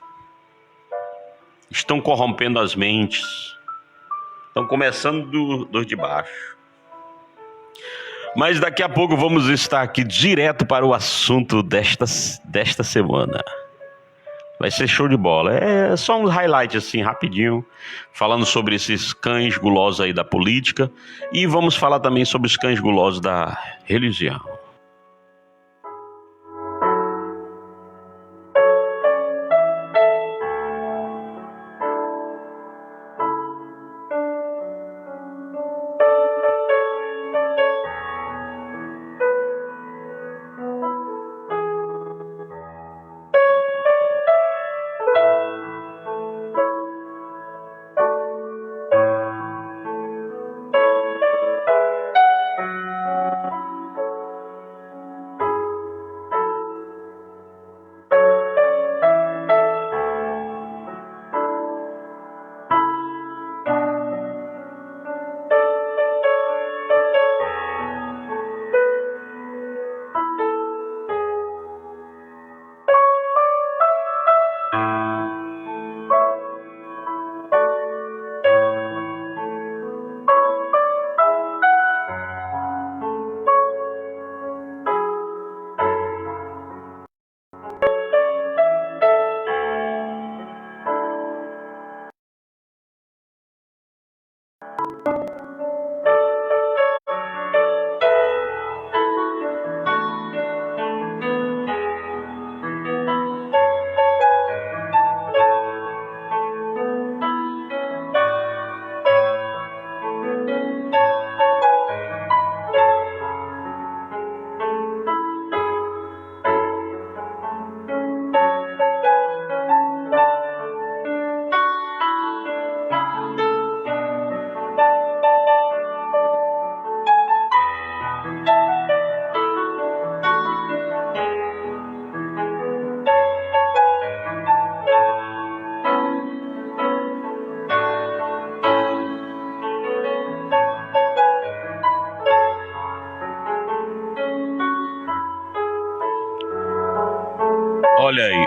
[SPEAKER 1] Estão corrompendo as mentes. Estão começando dos de baixo. Mas daqui a pouco vamos estar aqui direto para o assunto desta semana. Vai ser show de bola. É só um highlight assim, rapidinho, falando sobre esses cães gulosos aí da política. E vamos falar também sobre os cães gulosos da religião.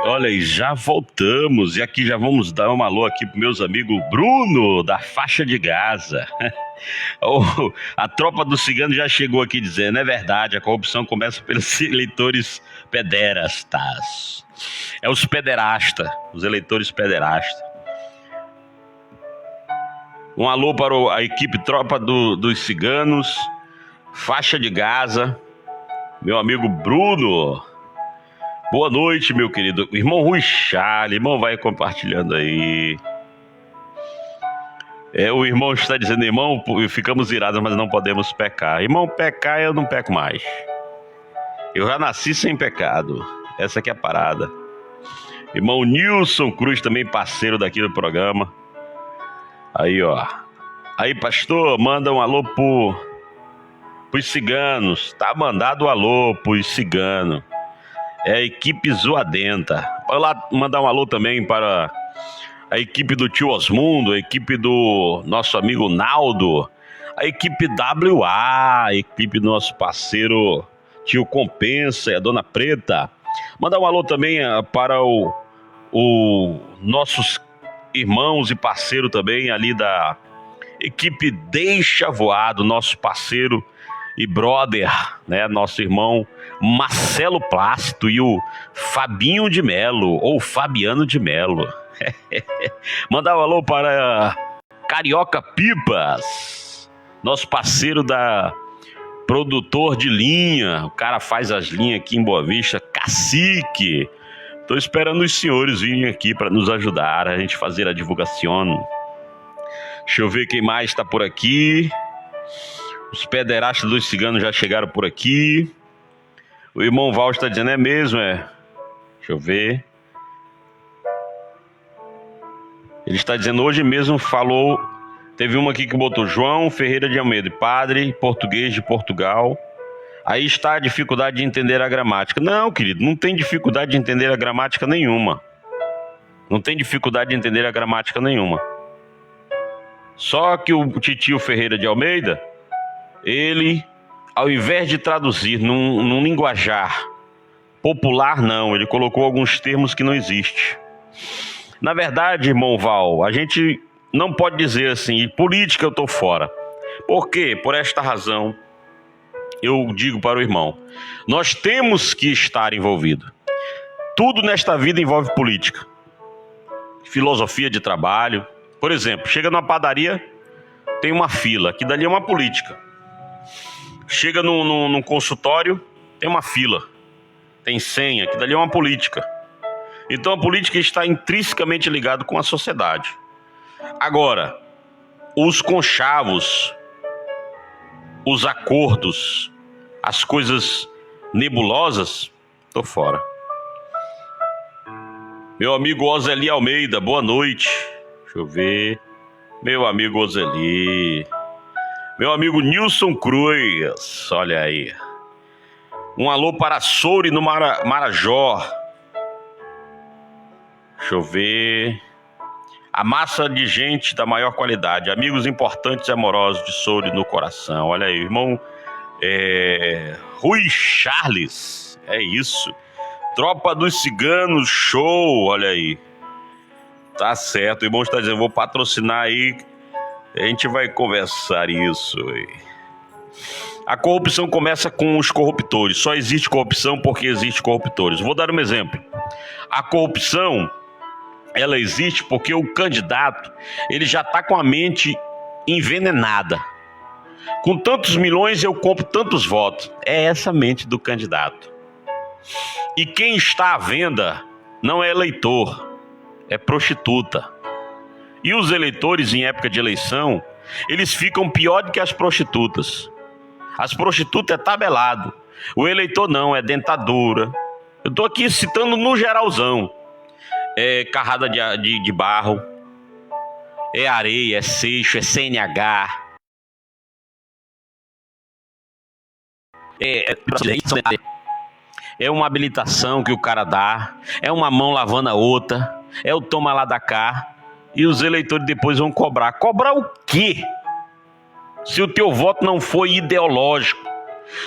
[SPEAKER 1] Olha aí, já voltamos e aqui já vamos dar um alô aqui para meus amigos Bruno, da faixa de Gaza. A tropa do cigano já chegou aqui dizendo, é verdade, a corrupção começa pelos eleitores pederastas. É os pederastas, os eleitores pederastas. Um alô para a equipe tropa dos ciganos, faixa de Gaza, meu amigo Bruno. Boa noite, meu querido irmão Rui Charles. Irmão, vai compartilhando aí. O irmão está dizendo, irmão, ficamos irados, mas não podemos pecar. Irmão, pecar eu não peco mais. Eu já nasci sem pecado. Essa aqui é a parada. Irmão Nilson Cruz, também parceiro daqui do programa. Aí, ó. Aí, pastor, manda um alô pros ciganos. Tá mandado um alô pros ciganos. É a equipe zoadenta. Vai lá mandar um alô também para a equipe do tio Osmundo, a equipe do nosso amigo Naldo, a equipe WA, a equipe do nosso parceiro tio Compensa e a dona Preta. Mandar um alô também para o nossos irmãos e parceiro também ali da equipe Deixa Voar, do nosso parceiro e brother, né, nosso irmão Marcelo Plácido e o Fabinho de Melo, ou Fabiano de Melo. Mandar um alô para Carioca Pipas, nosso parceiro da produtor de linha, o cara faz as linhas aqui em Boa Vista, Cacique. Estou esperando os senhores virem aqui para nos ajudar a gente fazer a divulgação. Deixa eu ver quem mais está por aqui. Os pederastas dos ciganos já chegaram por aqui. O irmão Val está dizendo, é mesmo, é? Deixa eu ver. Ele está dizendo, hoje mesmo falou, teve uma aqui que botou João Ferreira de Almeida, padre português de Portugal. Aí está a dificuldade de entender a gramática. Não, querido, não tem dificuldade de entender a gramática nenhuma. Não tem dificuldade de entender a gramática nenhuma. Só que o titio Ferreira de Almeida, ele, ao invés de traduzir num linguajar popular, não, ele colocou alguns termos que não existem. Na verdade, irmão Val, a gente não pode dizer assim, política eu estou fora. Por quê? Por esta razão, eu digo para o irmão, nós temos que estar envolvidos. Tudo nesta vida envolve política. filosofia de trabalho. Por exemplo, chega numa padaria, tem uma fila, que dali é uma política. Chega num consultório, tem uma fila, tem senha, que dali é uma política. Então a política está intrinsecamente ligada com a sociedade. Agora, os conchavos, os acordos, as coisas nebulosas, tô fora. Meu amigo Ozeli Almeida, boa noite. Deixa eu ver. Meu amigo Ozeli. Meu amigo Nilson Cruz, olha aí. Um alô para Souri no Marajó. Deixa eu ver. A massa de gente da maior qualidade. Amigos importantes e amorosos de Souri no coração. Olha aí, irmão. Rui Charles. É isso. Tropa dos Ciganos, show. Olha aí. Tá certo. O irmão está dizendo, vou patrocinar aí. A gente vai conversar isso. A corrupção começa com os corruptores. Só existe corrupção porque existe corruptores. Vou dar um exemplo. A corrupção, ela existe porque o candidato, ele já está com a mente envenenada. Com tantos milhões eu compro tantos votos. É essa a mente do candidato. E quem está à venda não é eleitor, é prostituta. E os eleitores em época de eleição, eles ficam pior do que as prostitutas. As prostitutas é tabelado. O eleitor não, é dentadura. Eu estou aqui citando no geralzão. É carrada de barro, é areia, é seixo, é CNH. É uma habilitação que o cara dá, é uma mão lavando a outra, é o toma lá da cá. E os eleitores depois vão cobrar. Cobrar o quê? Se o teu voto não foi ideológico,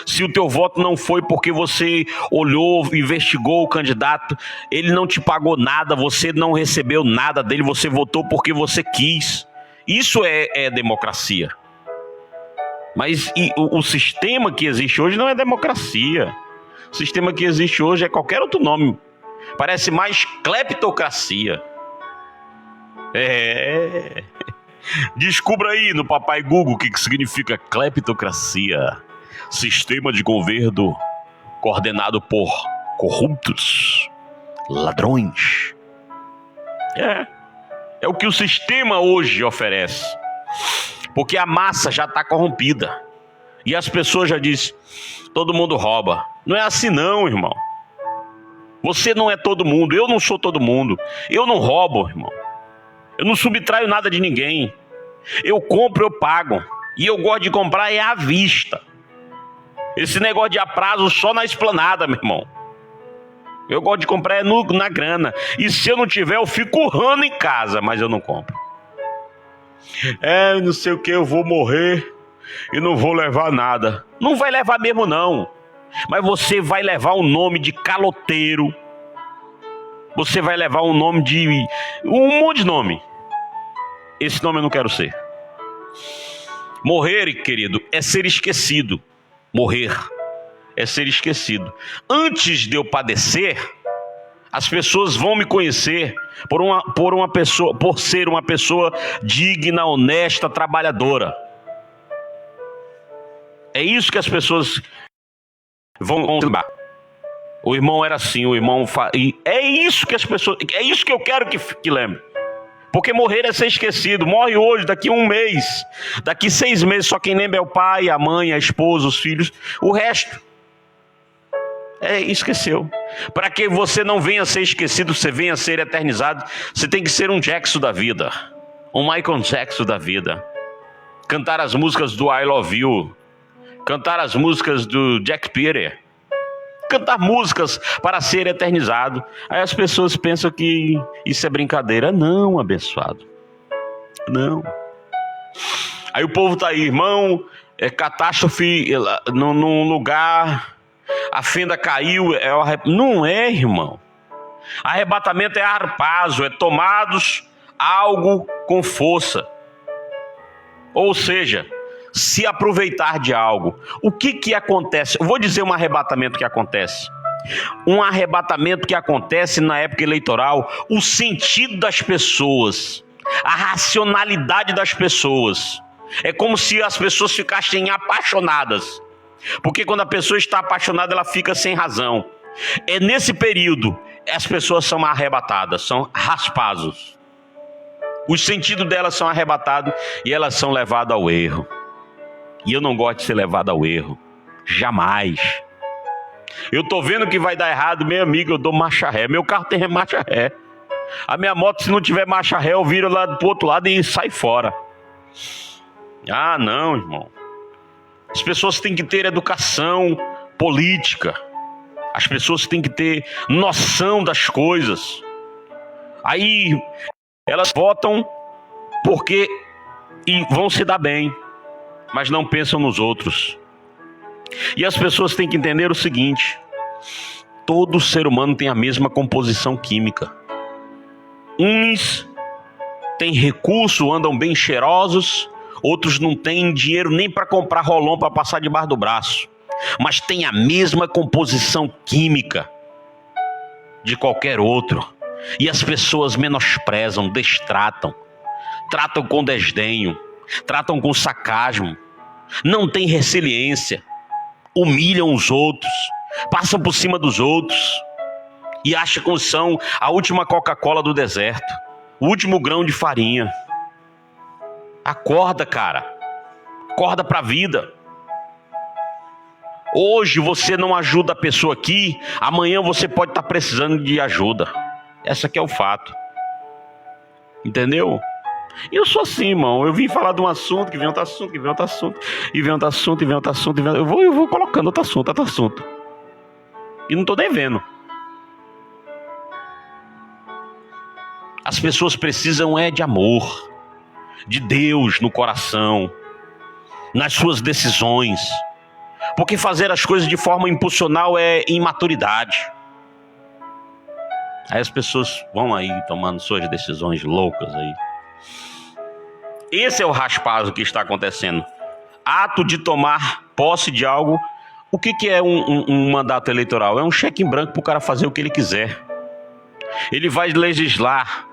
[SPEAKER 1] se o teu voto não foi porque você olhou, investigou o candidato, ele não te pagou nada, você não recebeu nada dele, você votou porque você quis. Isso é democracia. Mas o sistema que existe hoje não é democracia. O sistema que existe hoje é qualquer outro nome. Parece mais cleptocracia. Descubra aí no Papai Google o que significa cleptocracia. Sistema de governo coordenado por corruptos, ladrões. É o que o sistema hoje oferece. Porque a massa já está corrompida. E as pessoas já dizem, todo mundo rouba. Não é assim não, irmão. Você não é todo mundo, eu não sou todo mundo. Eu não roubo, irmão. Eu não subtraio nada de ninguém. Eu compro, eu pago. E eu gosto de comprar à vista. Esse negócio de a prazo só na esplanada, meu irmão. Eu gosto de comprar na grana. E se eu não tiver, eu fico urrando em casa, mas eu não compro. Não sei o que, eu vou morrer e não vou levar nada. Não vai levar mesmo não. Mas você vai levar um nome de caloteiro. Você vai levar um nome de... um monte de nome. Esse nome eu não quero ser. Morrer, querido, é ser esquecido. Morrer é ser esquecido. Antes de eu padecer, as pessoas vão me conhecer por ser uma pessoa digna, honesta, trabalhadora. É isso que as pessoas vão lembrar. O irmão era assim, o irmão... É isso que as pessoas... É isso que eu quero que lembre. Porque morrer é ser esquecido. Morre hoje, daqui 1 mês, daqui 6 meses, só quem lembra é o pai, a mãe, a esposa, os filhos. O resto esqueceu. Para que você não venha a ser esquecido, você venha a ser eternizado, você tem que ser um Jackson da vida, um Michael Jackson da vida. Cantar as músicas do I Love You, cantar as músicas do Jack Peter, cantar músicas para ser eternizado. Aí as pessoas pensam que isso é brincadeira. Não, abençoado. Não. Aí o povo tá aí, irmão, catástrofe num lugar, a fenda caiu, não é, irmão. Arrebatamento é harpazo, é tomados algo com força. Ou seja, se aproveitar de algo. O que acontece? Eu vou dizer um arrebatamento que acontece. Um arrebatamento que acontece na época eleitoral, o sentido das pessoas, a racionalidade das pessoas. É como se as pessoas ficassem apaixonadas. Porque quando a pessoa está apaixonada, ela fica sem razão. É nesse período, as pessoas são arrebatadas, são raspados. Os sentidos delas são arrebatados e elas são levadas ao erro. E eu não gosto de ser levado ao erro. Jamais. Eu tô vendo que vai dar errado, meu amigo, eu dou marcha ré. Meu carro tem marcha ré. A minha moto, se não tiver marcha ré, eu viro lá pro outro lado e sai fora. Ah, não, irmão. As pessoas têm que ter educação política. As pessoas têm que ter noção das coisas. Aí elas votam porque e vão se dar bem, mas não pensam nos outros. E as pessoas têm que entender o seguinte: todo ser humano tem a mesma composição química. Uns têm recurso, andam bem cheirosos, outros não têm dinheiro nem para comprar rolão para passar debaixo do braço, mas tem a mesma composição química de qualquer outro. E as pessoas menosprezam, destratam, tratam com desdenho, tratam com sarcasmo, não têm resiliência, humilham os outros, passam por cima dos outros e acham que são a última Coca-Cola do deserto, o último grão de farinha. Acorda, cara. Acorda pra vida. Hoje você não ajuda a pessoa aqui, amanhã você pode estar precisando de ajuda. Esse aqui é o fato. Entendeu? E eu sou assim, irmão. Eu vim falar de um assunto, que vem outro assunto, que vem outro assunto, e vem outro assunto, e vem outro assunto, e vem... Eu vou colocando outro assunto. E não tô nem vendo. As pessoas precisam de amor, de Deus no coração, nas suas decisões. Porque fazer as coisas de forma impulsional é imaturidade. Aí as pessoas vão aí tomando suas decisões loucas aí. Esse é o raspado que está acontecendo. Ato de tomar posse de algo. O que é um mandato eleitoral? É um cheque em branco para o cara fazer o que ele quiser. Ele vai legislar.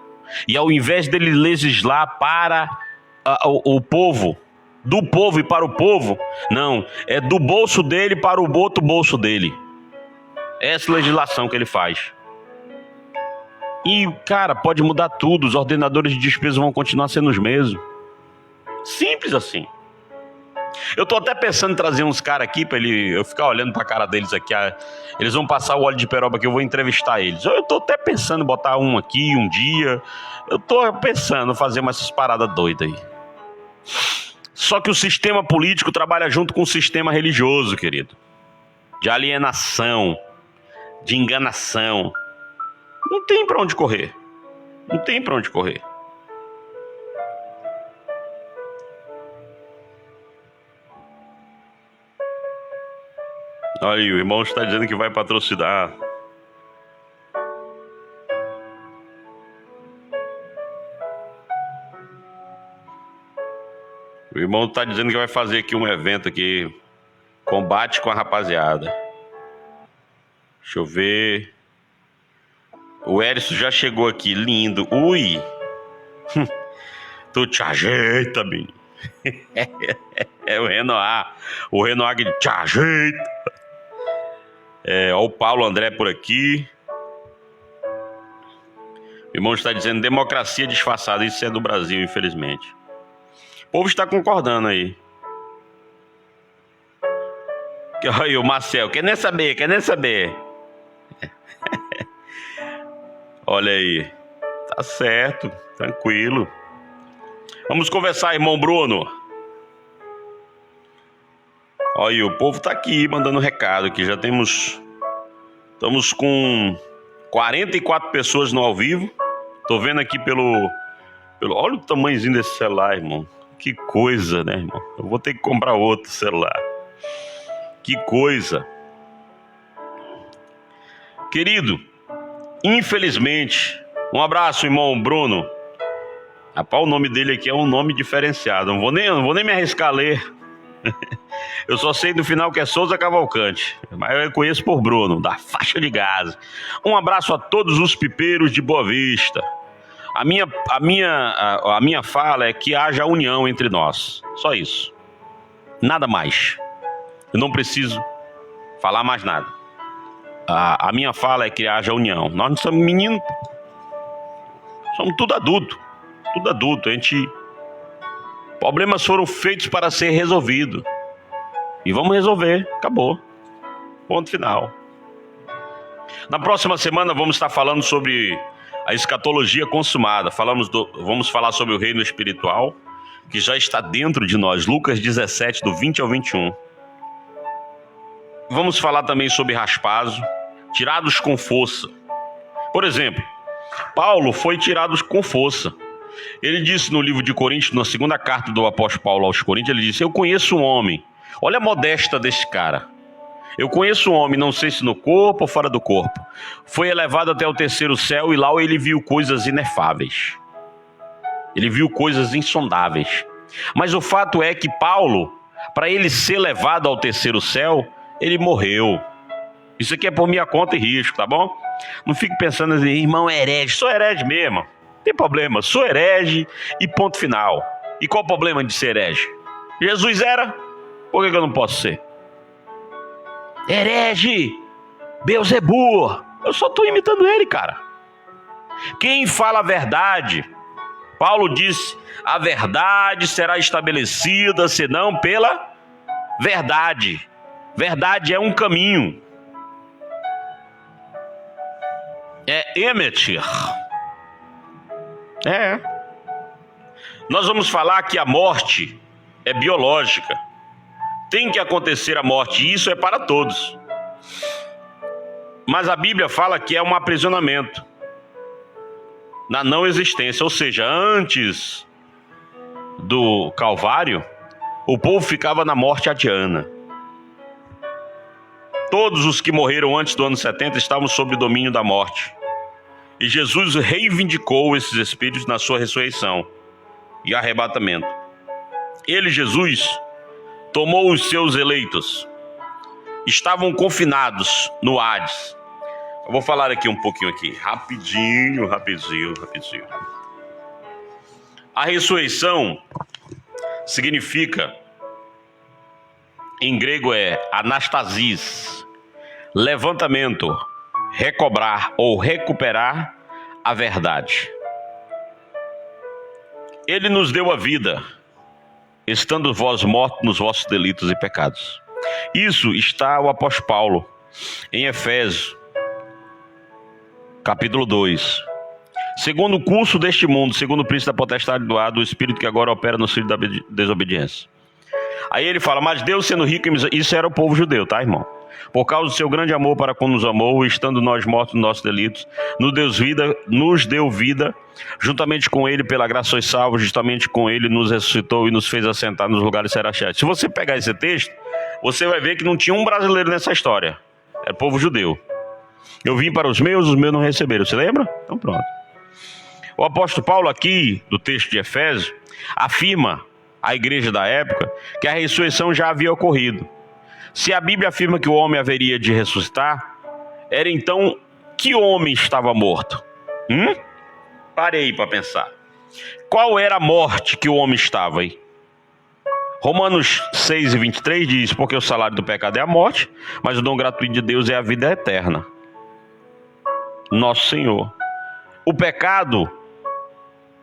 [SPEAKER 1] E ao invés dele legislar para o povo, do povo e para o povo, não, é do bolso dele para o outro bolso dele. Essa legislação que ele faz. E, cara, pode mudar tudo. Os ordenadores de despesa vão continuar sendo os mesmos. Simples assim. Eu tô até pensando em trazer uns caras aqui para eu ficar olhando pra cara deles aqui. Eles vão passar o óleo de peroba que eu vou entrevistar eles. Eu tô até pensando em botar um aqui um dia. Eu tô pensando em fazer umas paradas doidas aí. Só que o sistema político trabalha junto com o sistema religioso, querido. De alienação, de enganação. Não tem pra onde correr. Não tem pra onde correr. Aí, o irmão está dizendo que vai patrocinar. O irmão está dizendo que vai fazer aqui um evento aqui. Combate com a rapaziada. Deixa eu ver. O Erison já chegou aqui, lindo. Ui! Tu te ajeita, menino. É o Renoir. O Renoir que te ajeita. Ó, o Paulo André por aqui. O irmão está dizendo democracia disfarçada. Isso é do Brasil, infelizmente. O povo está concordando aí. Aí o Marcel, quer nem saber. Olha aí. Tá certo, tranquilo. Vamos conversar, irmão Bruno. Olha aí, o povo tá aqui mandando recado aqui. Já estamos com 44 pessoas no ao vivo. Tô vendo aqui pelo... Olha o tamanhozinho desse celular, irmão. Que coisa, né, irmão? Eu vou ter que comprar outro celular. Que coisa. Querido, infelizmente, um abraço, irmão Bruno. Rapaz, o nome dele aqui é um nome diferenciado. Não vou nem me arriscar a ler. Eu só sei no final que é Souza Cavalcante, mas eu conheço por Bruno, da faixa de Gaza. Um abraço a todos os pipeiros de Boa Vista. A minha fala é que haja união entre nós. Só isso. Nada mais. Eu não preciso falar mais nada. A minha fala é que haja união. Nós não somos meninos. Somos tudo adulto. Tudo adulto. Problemas foram feitos para ser resolvidos. E vamos resolver. Acabou. Ponto final. Na próxima semana vamos estar falando sobre a escatologia consumada. Vamos falar sobre o reino espiritual, que já está dentro de nós. Lucas 17, do 20 ao 21. Vamos falar também sobre raspazo, tirados com força. Por exemplo, Paulo foi tirado com força. Ele disse no livro de Coríntios, na segunda carta do apóstolo Paulo aos Coríntios, ele disse: eu conheço um homem. Olha a modéstia desse cara. Eu conheço um homem, não sei se no corpo ou fora do corpo. Foi elevado até o terceiro céu e lá ele viu coisas inefáveis. Ele viu coisas insondáveis. Mas o fato é que Paulo, para ele ser levado ao terceiro céu, ele morreu. Isso aqui é por minha conta e risco, tá bom? Não fique pensando assim, irmão herege. Sou herege mesmo. Não tem problema, sou herege e ponto final. E qual o problema de ser herege? Jesus era, por que eu não posso ser? Herege, Beelzebub, eu só estou imitando ele, cara. Quem fala a verdade, Paulo disse, a verdade será estabelecida senão pela verdade. Verdade é um caminho. É emitir. Nós vamos falar que a morte é biológica. Tem que acontecer a morte, e isso é para todos. Mas a Bíblia fala que é um aprisionamento na não existência, ou seja, antes do Calvário, o povo ficava na morte adiana. Todos os que morreram antes do ano 70 estavam sob o domínio da morte. E Jesus reivindicou esses espíritos na sua ressurreição e arrebatamento. Ele, Jesus, tomou os seus eleitos. Estavam confinados no Hades. Eu vou falar aqui um pouquinho aqui, rapidinho. A ressurreição significa, em grego é anastasis, levantamento, recobrar ou recuperar a verdade. Ele nos deu a vida, estando vós mortos nos vossos delitos e pecados. Isso está o apóstolo Paulo em Efésios, capítulo 2. Segundo o curso deste mundo, segundo o príncipe da potestade do ar, do espírito que agora opera no filho da desobediência. Aí ele fala, mas Deus sendo rico, isso era o povo judeu, tá, irmão? Por causa do seu grande amor para com nos amou, estando nós mortos nos nossos delitos, nos deu vida, juntamente com ele, pela graça sois salvos, justamente com ele nos ressuscitou e nos fez assentar nos lugares celestiais. Se você pegar esse texto, você vai ver que não tinha um brasileiro nessa história. Era o povo judeu. Eu vim para os meus não receberam. Você lembra? Então pronto. O apóstolo Paulo aqui, do texto de Efésios, afirma à igreja da época que a ressurreição já havia ocorrido. Se a Bíblia afirma que o homem haveria de ressuscitar, era então que homem estava morto? Parei para pensar. Qual era a morte que o homem estava aí? Romanos 6 e 23 diz, porque o salário do pecado é a morte, mas o dom gratuito de Deus é a vida eterna. Nosso Senhor. O pecado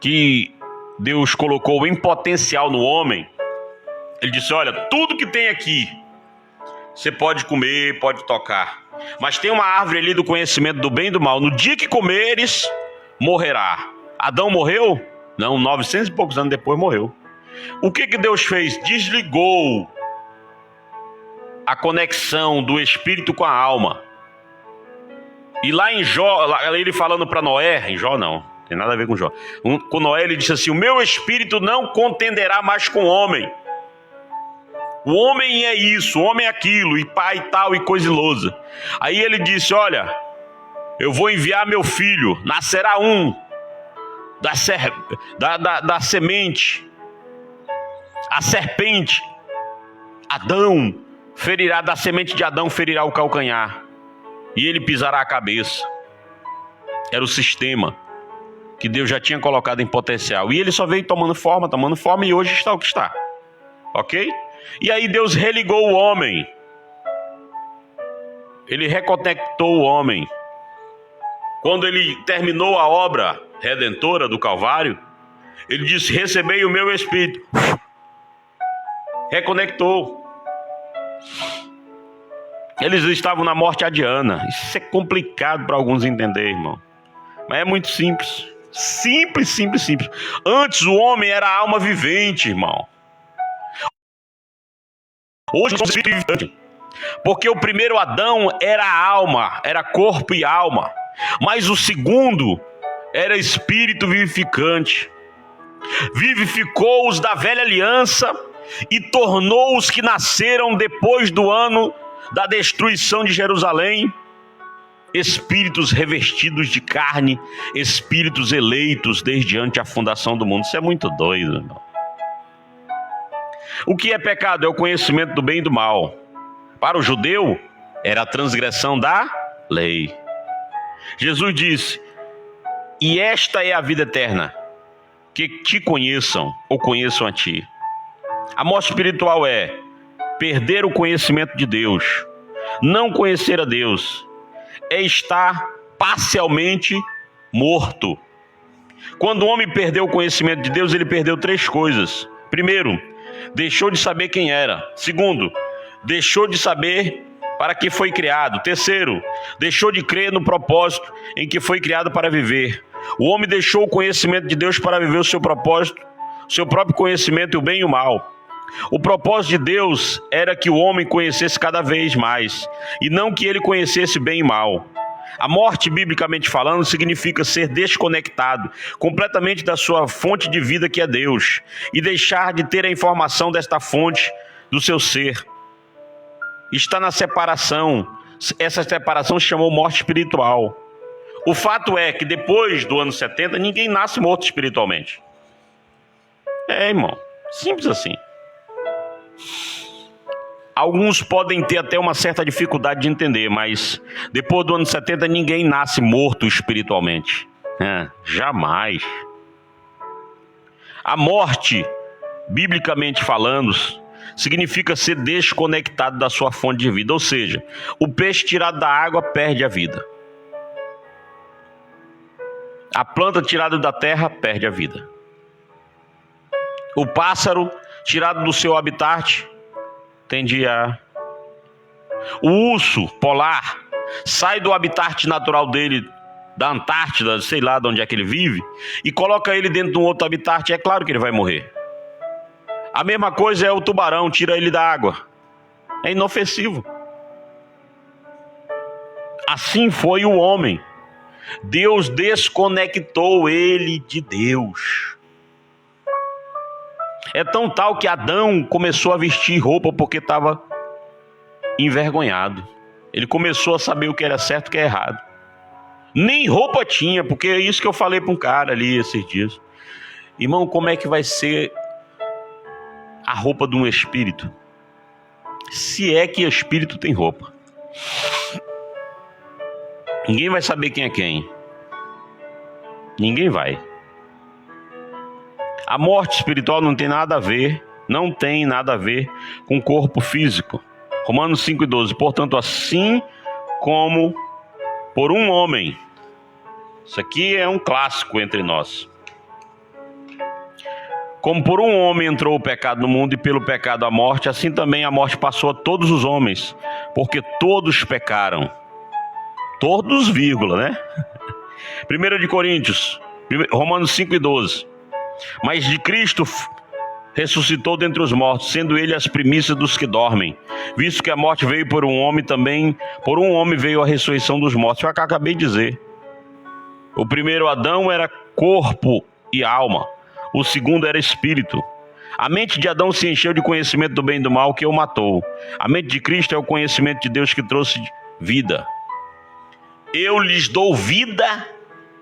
[SPEAKER 1] que Deus colocou em potencial no homem, ele disse, olha, tudo que tem aqui, você pode comer, pode tocar, mas tem uma árvore ali do conhecimento do bem e do mal, no dia que comeres, morrerá. Adão morreu? Não, 900 e poucos anos depois morreu. O que Deus fez? Desligou a conexão do espírito com a alma. E lá em Jó, ele falando para Noé, em Jó não, tem nada a ver com Jó. Com Noé ele disse assim, o meu espírito não contenderá mais com o homem. O homem é isso, o homem é aquilo, e pai e tal, e coisa e lousa. Aí ele disse, olha, eu vou enviar meu filho, nascerá um da semente, a serpente, Adão ferirá, da semente de Adão ferirá o calcanhar, e ele pisará a cabeça. Era o sistema que Deus já tinha colocado em potencial. E ele só veio tomando forma, e hoje está o que está. Ok? E aí Deus religou o homem. Ele reconectou o homem. Quando ele terminou a obra redentora do Calvário, ele disse: recebei o meu Espírito. Reconectou. Eles estavam na morte adiana. Isso é complicado para alguns entender, irmão. Mas é muito simples. Simples. Antes o homem era alma vivente, irmão. Hoje somos espírito vivente. Porque o primeiro Adão era alma, era corpo e alma. Mas o segundo era espírito vivificante. Vivificou os da velha aliança e tornou os que nasceram depois do ano da destruição de Jerusalém espíritos revestidos de carne, espíritos eleitos desde antes a fundação do mundo. Isso é muito doido, irmão. O que é pecado? É o conhecimento do bem e do mal. Para o judeu, era a transgressão da lei. Jesus disse: e esta é a vida eterna, que te conheçam ou conheçam a ti. A morte espiritual é perder o conhecimento de Deus. Não conhecer a Deus é estar parcialmente morto. Quando o homem perdeu o conhecimento de Deus, ele perdeu 3 coisas. Primeiro, deixou de saber quem era. Segundo, deixou de saber para que foi criado. Terceiro, deixou de crer no propósito em que foi criado para viver. O homem deixou o conhecimento de Deus para viver o seu propósito, o seu próprio conhecimento, o bem e o mal. O propósito de Deus era que o homem conhecesse cada vez mais, e não que ele conhecesse bem e mal. A morte, biblicamente falando, significa ser desconectado completamente da sua fonte de vida, que é Deus, e deixar de ter a informação desta fonte do seu ser. Está na separação. Essa separação se chamou morte espiritual. O fato é que depois do ano 70, ninguém nasce morto espiritualmente. Irmão, simples assim. Alguns podem ter até uma certa dificuldade de entender, mas depois do ano 70 ninguém nasce morto espiritualmente. Jamais. A morte, biblicamente falando, significa ser desconectado da sua fonte de vida. Ou seja, o peixe tirado da água perde a vida. A planta tirada da terra perde a vida. O pássaro tirado do seu habitat tende a... O urso polar sai do habitat natural dele, da Antártida, sei lá de onde é que ele vive, e coloca ele dentro de um outro habitat, é claro que ele vai morrer. A mesma coisa é o tubarão, tira ele da água. É inofensivo. Assim foi o homem. Deus desconectou ele de Deus. É tão tal que Adão começou a vestir roupa porque estava envergonhado. Ele começou a saber o que era certo e o que era errado. Nem roupa tinha, porque é isso que eu falei para um cara ali esses dias. Irmão, como é que vai ser a roupa de um espírito? Se é que espírito tem roupa. Ninguém vai saber quem é quem. Ninguém vai. A morte espiritual não tem nada a ver com o corpo físico. Romanos 5:12. Portanto, assim como por um homem. Isso aqui é um clássico entre nós. Como por um homem entrou o pecado no mundo e pelo pecado a morte, assim também a morte passou a todos os homens, porque todos pecaram. Todos, vírgula, né? 1 de Coríntios, Romanos 5:12. Mas de Cristo ressuscitou dentre os mortos, sendo ele as primícias dos que dormem. Visto que a morte veio por um homem, também por um homem veio a ressurreição dos mortos. Eu acabei de dizer. O primeiro Adão era corpo e alma. O segundo era espírito. A mente de Adão se encheu de conhecimento do bem e do mal, que o matou. A mente de Cristo é o conhecimento de Deus, que trouxe vida. Eu lhes dou vida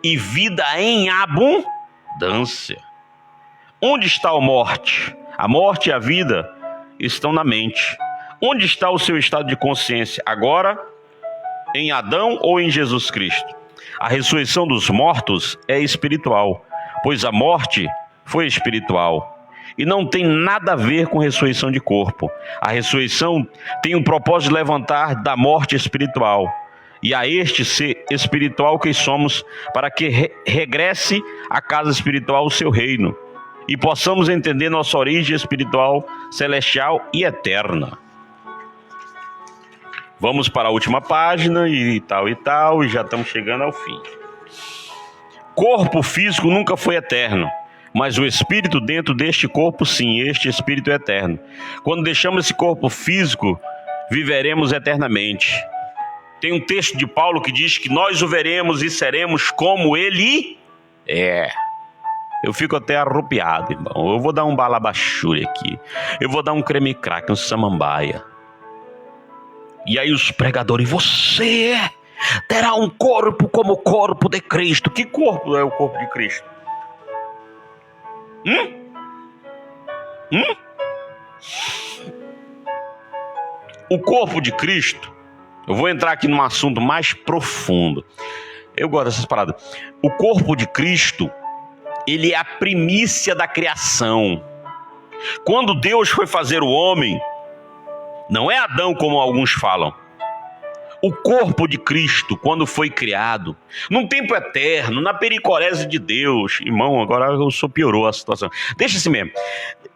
[SPEAKER 1] e vida em abundância. Onde está a morte? A morte e a vida estão na mente. Onde está o seu estado de consciência? Agora, em Adão ou em Jesus Cristo? A ressurreição dos mortos é espiritual, pois a morte foi espiritual. E não tem nada a ver com ressurreição de corpo. A ressurreição tem o propósito de levantar da morte espiritual. E a este ser espiritual que somos, para que regresse à casa espiritual o seu reino. E possamos entender nossa origem espiritual, celestial e eterna. Vamos para a última página e já estamos chegando ao fim. Corpo físico nunca foi eterno, mas o espírito dentro deste corpo sim, este espírito é eterno. Quando deixamos esse corpo físico, viveremos eternamente. Tem um texto de Paulo que diz que nós o veremos e seremos como ele é. Eu fico até arrupiado, irmão. Eu vou dar um balabachure aqui. Eu vou dar um creme crack, um samambaia. E aí os pregadores, você terá um corpo como o corpo de Cristo. Que corpo é o corpo de Cristo? O corpo de Cristo, eu vou entrar aqui num assunto mais profundo. Eu gosto dessas paradas. O corpo de Cristo, ele é a primícia da criação. Quando Deus foi fazer o homem, não é Adão como alguns falam. O corpo de Cristo, quando foi criado, num tempo eterno, na pericorese de Deus. Irmão, agora eu só piorou a situação. Deixa assim mesmo.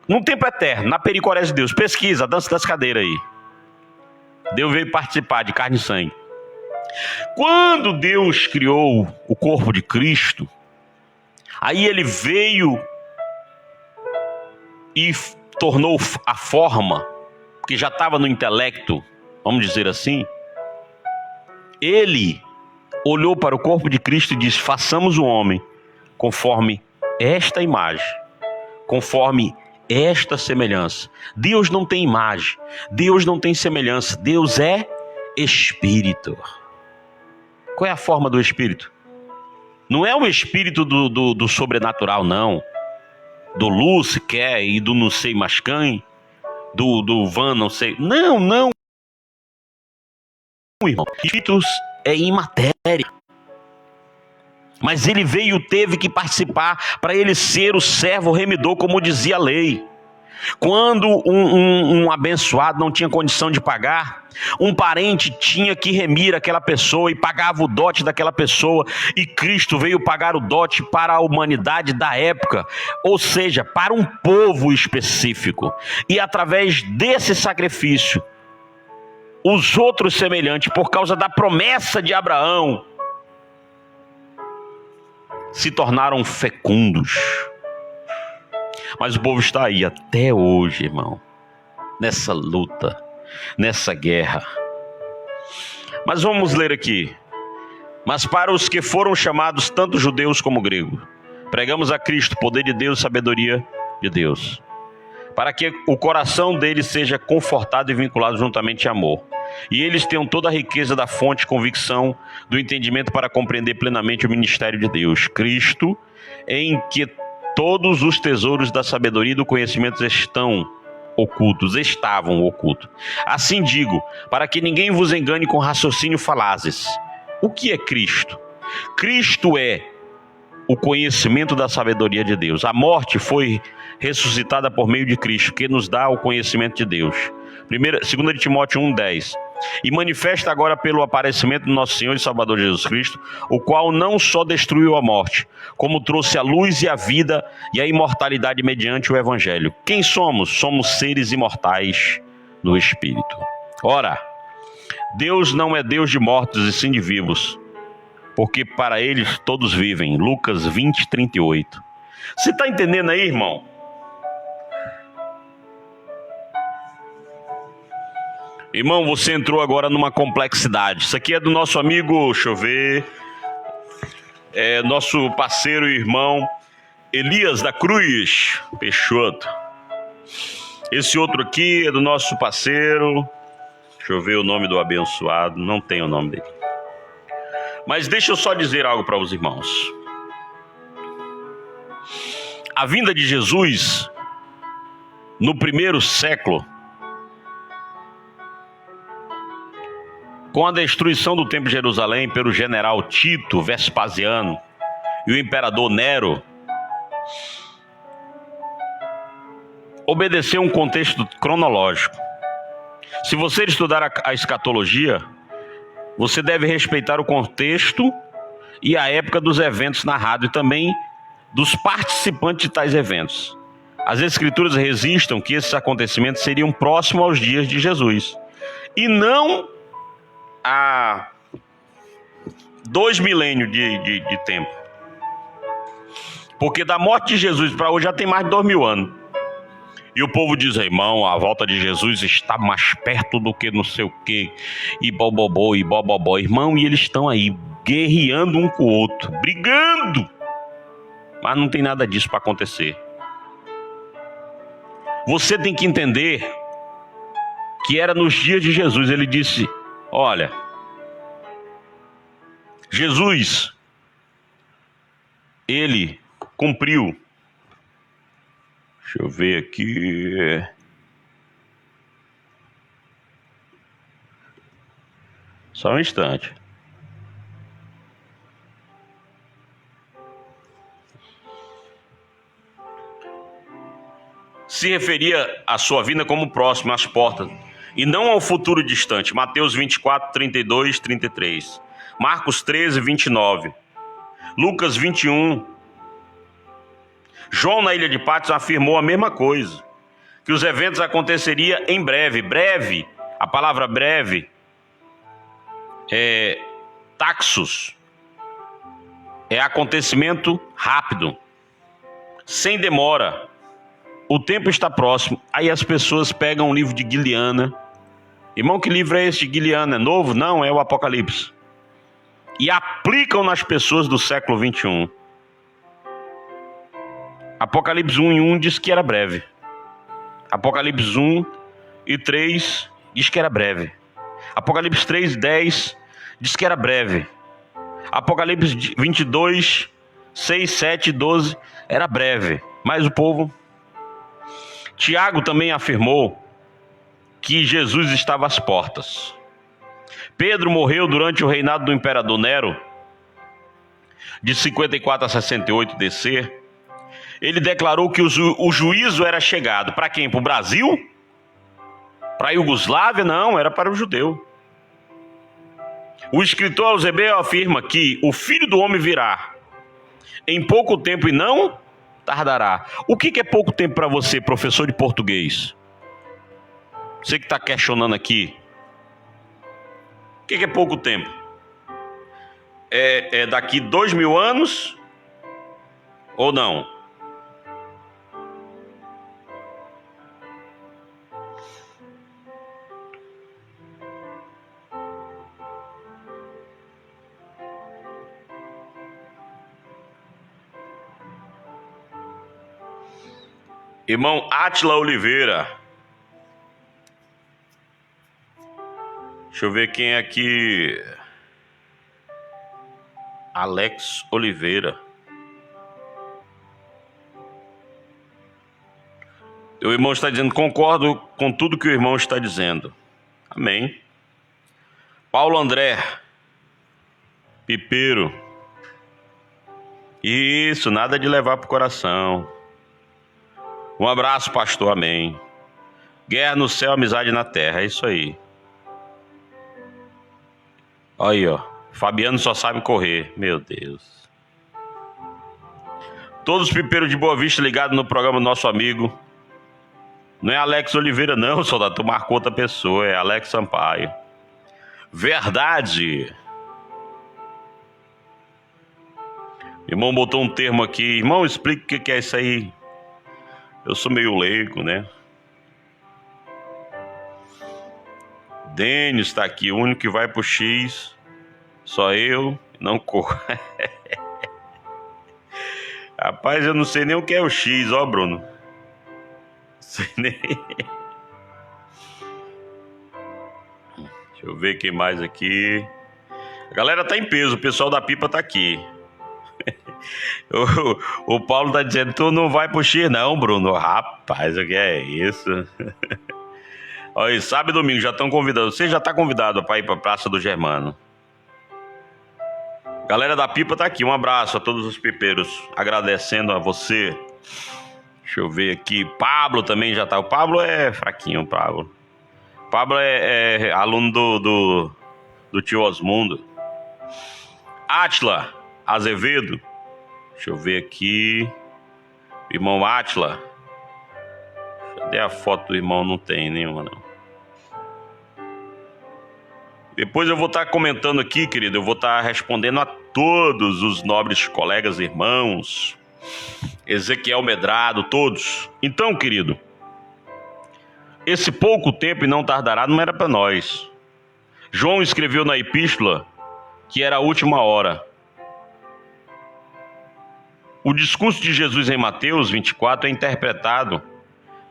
[SPEAKER 1] Num tempo eterno, na pericorese de Deus. Pesquisa, dança das cadeiras aí. Deus veio participar de carne e sangue. Quando Deus criou o corpo de Cristo, aí ele veio e tornou a forma, que já estava no intelecto, vamos dizer assim. Ele olhou para o corpo de Cristo e disse: façamos o homem conforme esta imagem, conforme esta semelhança. Deus não tem imagem, Deus não tem semelhança, Deus é Espírito. Qual é a forma do Espírito? Não é o Espírito do sobrenatural, não. Do Lúcifer e do não sei mais quem, do Van não sei. Não, irmão. Espíritos é imatéria. Mas ele veio, teve que participar para ele ser o servo remidor, como dizia a lei. Quando um abençoado não tinha condição de pagar, um parente tinha que remir aquela pessoa e pagava o dote daquela pessoa, e Cristo veio pagar o dote para a humanidade da época, ou seja, para um povo específico. E através desse sacrifício, os outros semelhantes, por causa da promessa de Abraão, se tornaram fecundos. Mas o povo está aí até hoje, irmão, nessa luta, nessa guerra. Mas vamos ler aqui. Mas para os que foram chamados, tanto judeus como gregos, pregamos a Cristo, poder de Deus, sabedoria de Deus, para que o coração deles seja confortado e vinculado juntamente a amor, e eles tenham toda a riqueza da fonte, convicção, do entendimento para compreender plenamente o ministério de Deus, Cristo, em que todos os tesouros da sabedoria e do conhecimento estavam ocultos. Assim digo, para que ninguém vos engane com raciocínio falazes. O que é Cristo? Cristo é o conhecimento da sabedoria de Deus. A morte foi ressuscitada por meio de Cristo, que nos dá o conhecimento de Deus. 2 Timóteo 1,10. E manifesta agora pelo aparecimento do nosso Senhor e Salvador Jesus Cristo, o qual não só destruiu a morte, como trouxe a luz e a vida e a imortalidade mediante o Evangelho. Quem somos? Somos seres imortais no Espírito. Ora, Deus não é Deus de mortos e sim de vivos, porque para eles todos vivem. Lucas 20:38. Você está entendendo aí, irmão? Irmão, você entrou agora numa complexidade. Isso aqui é do nosso amigo, deixa eu ver, nosso parceiro e irmão Elias da Cruz Peixoto. Esse outro aqui é do nosso parceiro, deixa eu ver o nome do abençoado, não tem o nome dele. Mas deixa eu só dizer algo para os irmãos. A vinda de Jesus no primeiro século Com a destruição do Templo de Jerusalém pelo general Tito Vespasiano e o imperador Nero, obedeceu um contexto cronológico. Se você estudar a escatologia, você deve respeitar o contexto e a época dos eventos narrados e também dos participantes de tais eventos. As Escrituras registram que esses acontecimentos seriam próximos aos dias de Jesus e não a 2 milênios de tempo. Porque da morte de Jesus para hoje já tem mais de 2.000 anos. E o povo diz, irmão, a volta de Jesus está mais perto do que não sei o quê, e bobobó, e bobobó. Irmão, e eles estão aí guerreando um com o outro, brigando. Mas não tem nada disso para acontecer. Você tem que entender que era nos dias de Jesus. Ele disse, olha, Jesus, ele cumpriu. Deixa eu ver aqui. Só um instante. Se referia à sua vinda como próximo às portas, e não ao futuro distante. Mateus 24, 32, 33. Marcos 13, 29. Lucas 21. João, na ilha de Patmos, afirmou a mesma coisa, que os eventos aconteceriam em breve. Breve, a palavra breve é taxos, é acontecimento rápido, sem demora. O tempo está próximo. Aí as pessoas pegam um livro de Guiliana. Irmão, que livro é esse de Guiliana? É novo? Não, é o Apocalipse. E aplicam nas pessoas do século 21. Apocalipse 1 e 1 diz que era breve. Apocalipse 1 e 3 diz que era breve. Apocalipse 3 e 10 diz que era breve. Apocalipse 22, 6, 7 e 12 era breve. Mas o povo... Tiago também afirmou que Jesus estava às portas. Pedro morreu durante o reinado do imperador Nero, de 54 a 68 DC. Ele declarou que o juízo era chegado. Para quem? Para o Brasil? Para a Iugoslávia? Não, era para o judeu. O escritor Eusebio afirma que o Filho do Homem virá em pouco tempo e não tardará. O que é pouco tempo para você, professor de português? Você que está questionando aqui. O que é pouco tempo? É daqui 2.000 anos ou não? Irmão Átila Oliveira. Deixa eu ver quem é aqui. Alex Oliveira. O irmão está dizendo, concordo com tudo que o irmão está dizendo. Amém. Paulo André. Pipeiro. Isso, nada de levar para o coração. Um abraço, pastor, amém. Guerra no céu, amizade na terra, é isso aí. Aí, ó. Fabiano só sabe correr, meu Deus. Todos os pipeiros de Boa Vista ligados no programa do nosso amigo. Não é Alex Oliveira não, soldado, tu marcou outra pessoa, é Alex Sampaio. Verdade. Irmão botou um termo aqui. Irmão, explica o que é isso aí. Eu sou meio leigo, né? Denis está aqui, o único que vai pro X. Só eu, não corro. Rapaz, eu não sei nem o que é o X, ó, Bruno. Sei nem. Deixa eu ver quem mais aqui. A galera tá em peso, o pessoal da pipa tá aqui. O Paulo tá dizendo, tu não vai pro X não, Bruno. Rapaz, o que é isso? Olha aí, sábado e domingo já estão convidados. Você já está convidado para ir para a Praça do Germano. Galera da pipa tá aqui. Um abraço a todos os pipeiros. Agradecendo a você. Deixa eu ver aqui. Pablo também já tá. O Pablo é fraquinho, Pablo. Pablo é aluno do tio Osmundo. Átila Azevedo. Deixa eu ver aqui. Irmão Átila. Cadê a foto do irmão? Não tem nenhuma, não. Depois eu vou estar comentando aqui, querido. Eu vou estar respondendo a todos os nobres colegas, irmãos. Ezequiel Medrado, todos. Então, querido, esse pouco tempo e não tardará não era para nós. João escreveu na epístola que era a última hora. O discurso de Jesus em Mateus 24 é interpretado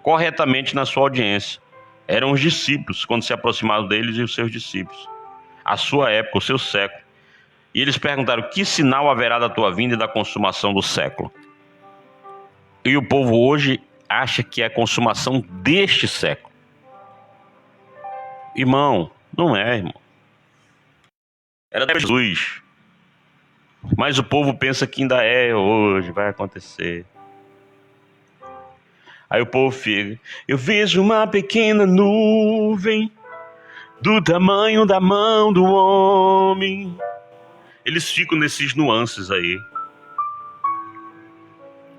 [SPEAKER 1] corretamente na sua audiência. Eram os discípulos, quando se aproximaram deles, e os seus discípulos. A sua época, o seu século. E eles perguntaram: que sinal haverá da tua vinda e da consumação do século? E o povo hoje acha que é a consumação deste século. Irmão, não é, irmão. Era de Jesus. Mas o povo pensa que ainda é hoje, vai acontecer. Aí o povo fica: eu vejo uma pequena nuvem do tamanho da mão do homem. Eles ficam nesses nuances aí.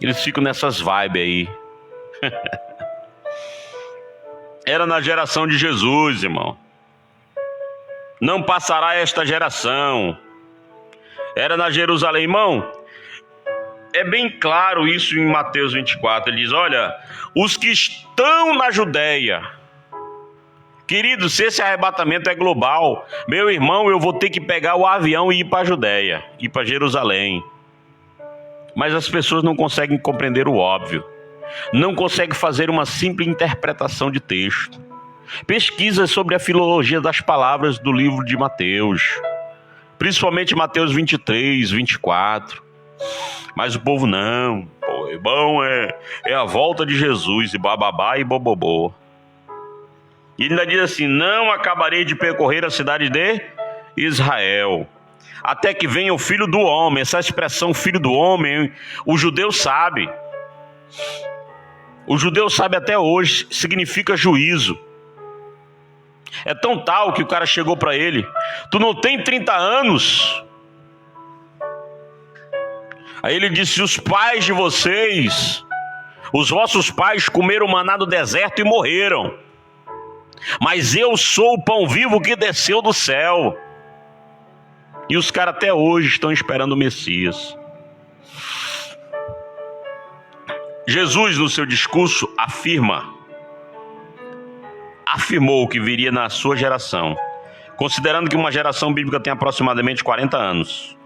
[SPEAKER 1] Eles ficam nessas vibes aí. Era na geração de Jesus, irmão. Não passará esta geração. Era na Jerusalém, irmão. É bem claro isso em Mateus 24. Ele diz: olha, os que estão na Judéia. Querido, se esse arrebatamento é global, meu irmão, eu vou ter que pegar o avião e ir para a Judéia, ir para Jerusalém. Mas as pessoas não conseguem compreender o óbvio. Não conseguem fazer uma simples interpretação de texto. Pesquisa sobre a filologia das palavras do livro de Mateus. Principalmente Mateus 23, 24. Mas o povo não. Pô, irmão, é a volta de Jesus e bababá e bobobô. E ainda diz assim: não acabarei de percorrer a cidade de Israel, até que venha o Filho do Homem. Essa expressão Filho do Homem, o judeu sabe. O judeu sabe até hoje, significa juízo. É tão tal que o cara chegou para ele: tu não tem 30 anos? Aí ele disse: os pais de vocês, os vossos pais comeram maná do deserto e morreram. Mas eu sou o pão vivo que desceu do céu. E os caras até hoje estão esperando o Messias. Jesus, no seu discurso, afirmou que viria na sua geração, considerando que uma geração bíblica tem aproximadamente 40 anos.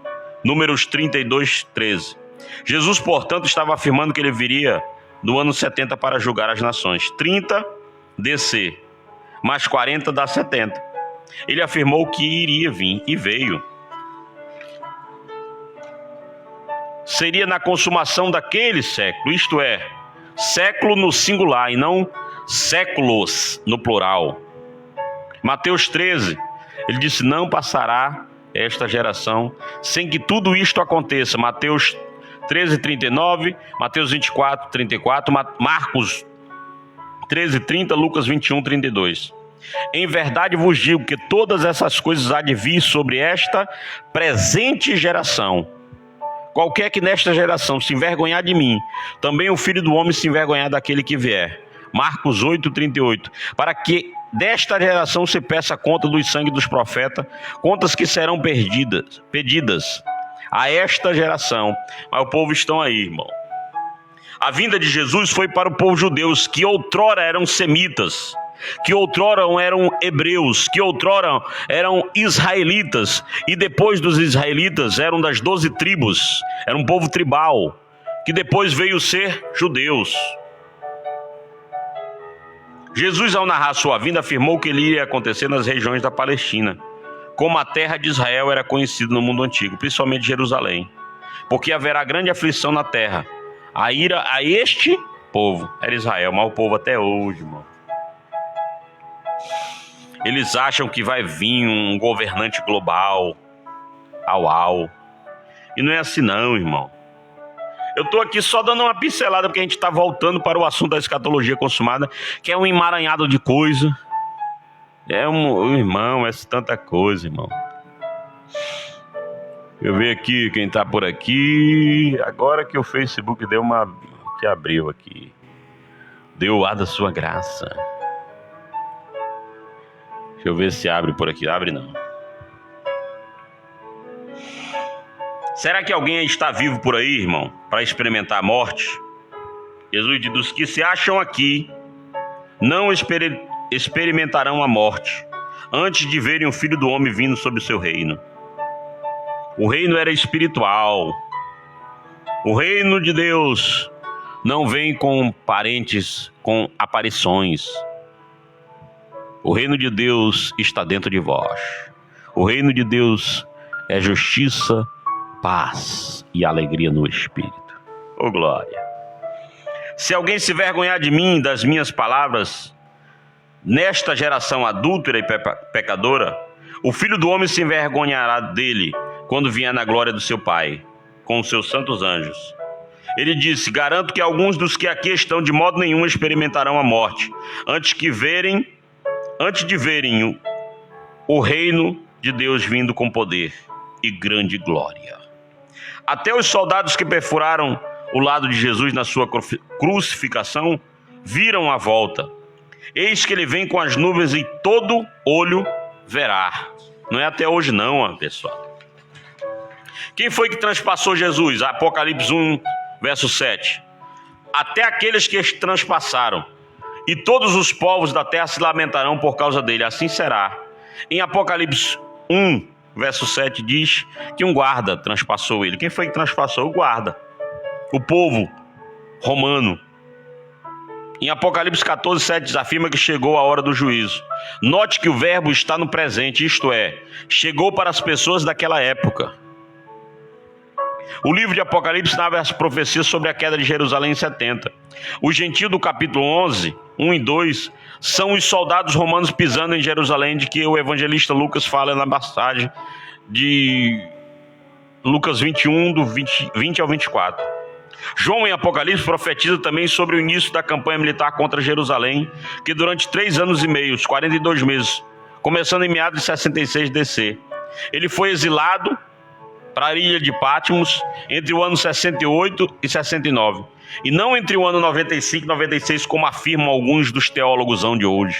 [SPEAKER 1] Números 32, 13. Jesus, portanto, estava afirmando que ele viria no ano 70 para julgar as nações. 30 DC, mais 40 dá 70. Ele afirmou que iria vir e veio. Seria na consumação daquele século, isto é, século no singular e não séculos no plural. Mateus 13, ele disse: não passará esta geração sem que tudo isto aconteça. Mateus 13, 39, Mateus 24, 34, Marcos 13, 30, Lucas 21, 32. Em verdade vos digo que todas essas coisas há de vir sobre esta presente geração. Qualquer que nesta geração se envergonhar de mim, também o Filho do Homem se envergonhar daquele que vier. Marcos 8, 38. Para que desta geração se peça conta do sangue dos profetas, contas que serão pedidas a esta geração. Mas o povo estão aí, irmão. A vinda de Jesus foi para o povo judeu, que outrora eram semitas, que outrora eram hebreus, que outrora eram israelitas, e depois dos israelitas eram das 12 tribos, era um povo tribal, que depois veio ser judeus. Jesus, ao narrar sua vinda, afirmou que ele ia acontecer nas regiões da Palestina, como a terra de Israel era conhecida no mundo antigo, principalmente Jerusalém, porque haverá grande aflição na terra. A ira a este povo, era Israel, mas o povo até hoje, irmão. Eles acham que vai vir um governante global, e não é assim não, irmão. Eu estou aqui só dando uma pincelada, porque a gente está voltando para o assunto da escatologia consumada, que é um emaranhado de coisa. Irmão, é tanta coisa, irmão. Eu ver aqui quem está por aqui. Agora que o Facebook deu que abriu aqui. Deu o ar da sua graça. Deixa eu ver se abre por aqui. Abre não. Será que alguém está vivo por aí, irmão, para experimentar a morte? Jesus diz: dos que se acham aqui, não experimentarão a morte, antes de verem o Filho do Homem vindo sobre o seu reino. O reino era espiritual. O reino de Deus não vem com parentes, com aparições. O reino de Deus está dentro de vós. O reino de Deus é justiça, paz e alegria no Espírito. Oh, glória! Se alguém se vergonhar de mim, das minhas palavras, nesta geração adúltera e pecadora, o Filho do Homem se envergonhará dele quando vier na glória do seu Pai, com os seus santos anjos. Ele disse: garanto que alguns dos que aqui estão de modo nenhum experimentarão a morte, antes de verem o reino de Deus vindo com poder e grande glória. Até os soldados que perfuraram o lado de Jesus na sua crucificação viram a volta. Eis que ele vem com as nuvens e todo olho verá. Não é até hoje não, pessoal. Quem foi que transpassou Jesus? Apocalipse 1, verso 7. Até aqueles que transpassaram, e todos os povos da terra se lamentarão por causa dele. Assim será. Em Apocalipse 1, verso 7 diz que um guarda transpassou ele. Quem foi que transpassou? O guarda. O povo romano. Em Apocalipse 14, 7 afirma que chegou a hora do juízo. Note que o verbo está no presente, isto é, chegou para as pessoas daquela época. O livro de Apocalipse narra as profecias sobre a queda de Jerusalém em 70. Os gentios do capítulo 11, 1 e 2, são os soldados romanos pisando em Jerusalém, de que o evangelista Lucas fala na passagem de Lucas 21, do 20 ao 24. João, em Apocalipse, profetiza também sobre o início da campanha militar contra Jerusalém, que durante 3 anos e meio, 42 meses, começando em meados de 66 DC. Ele foi exilado para a ilha de Patmos entre o ano 68 e 69, e não entre o ano 95 e 96, como afirmam alguns dos teólogos de hoje.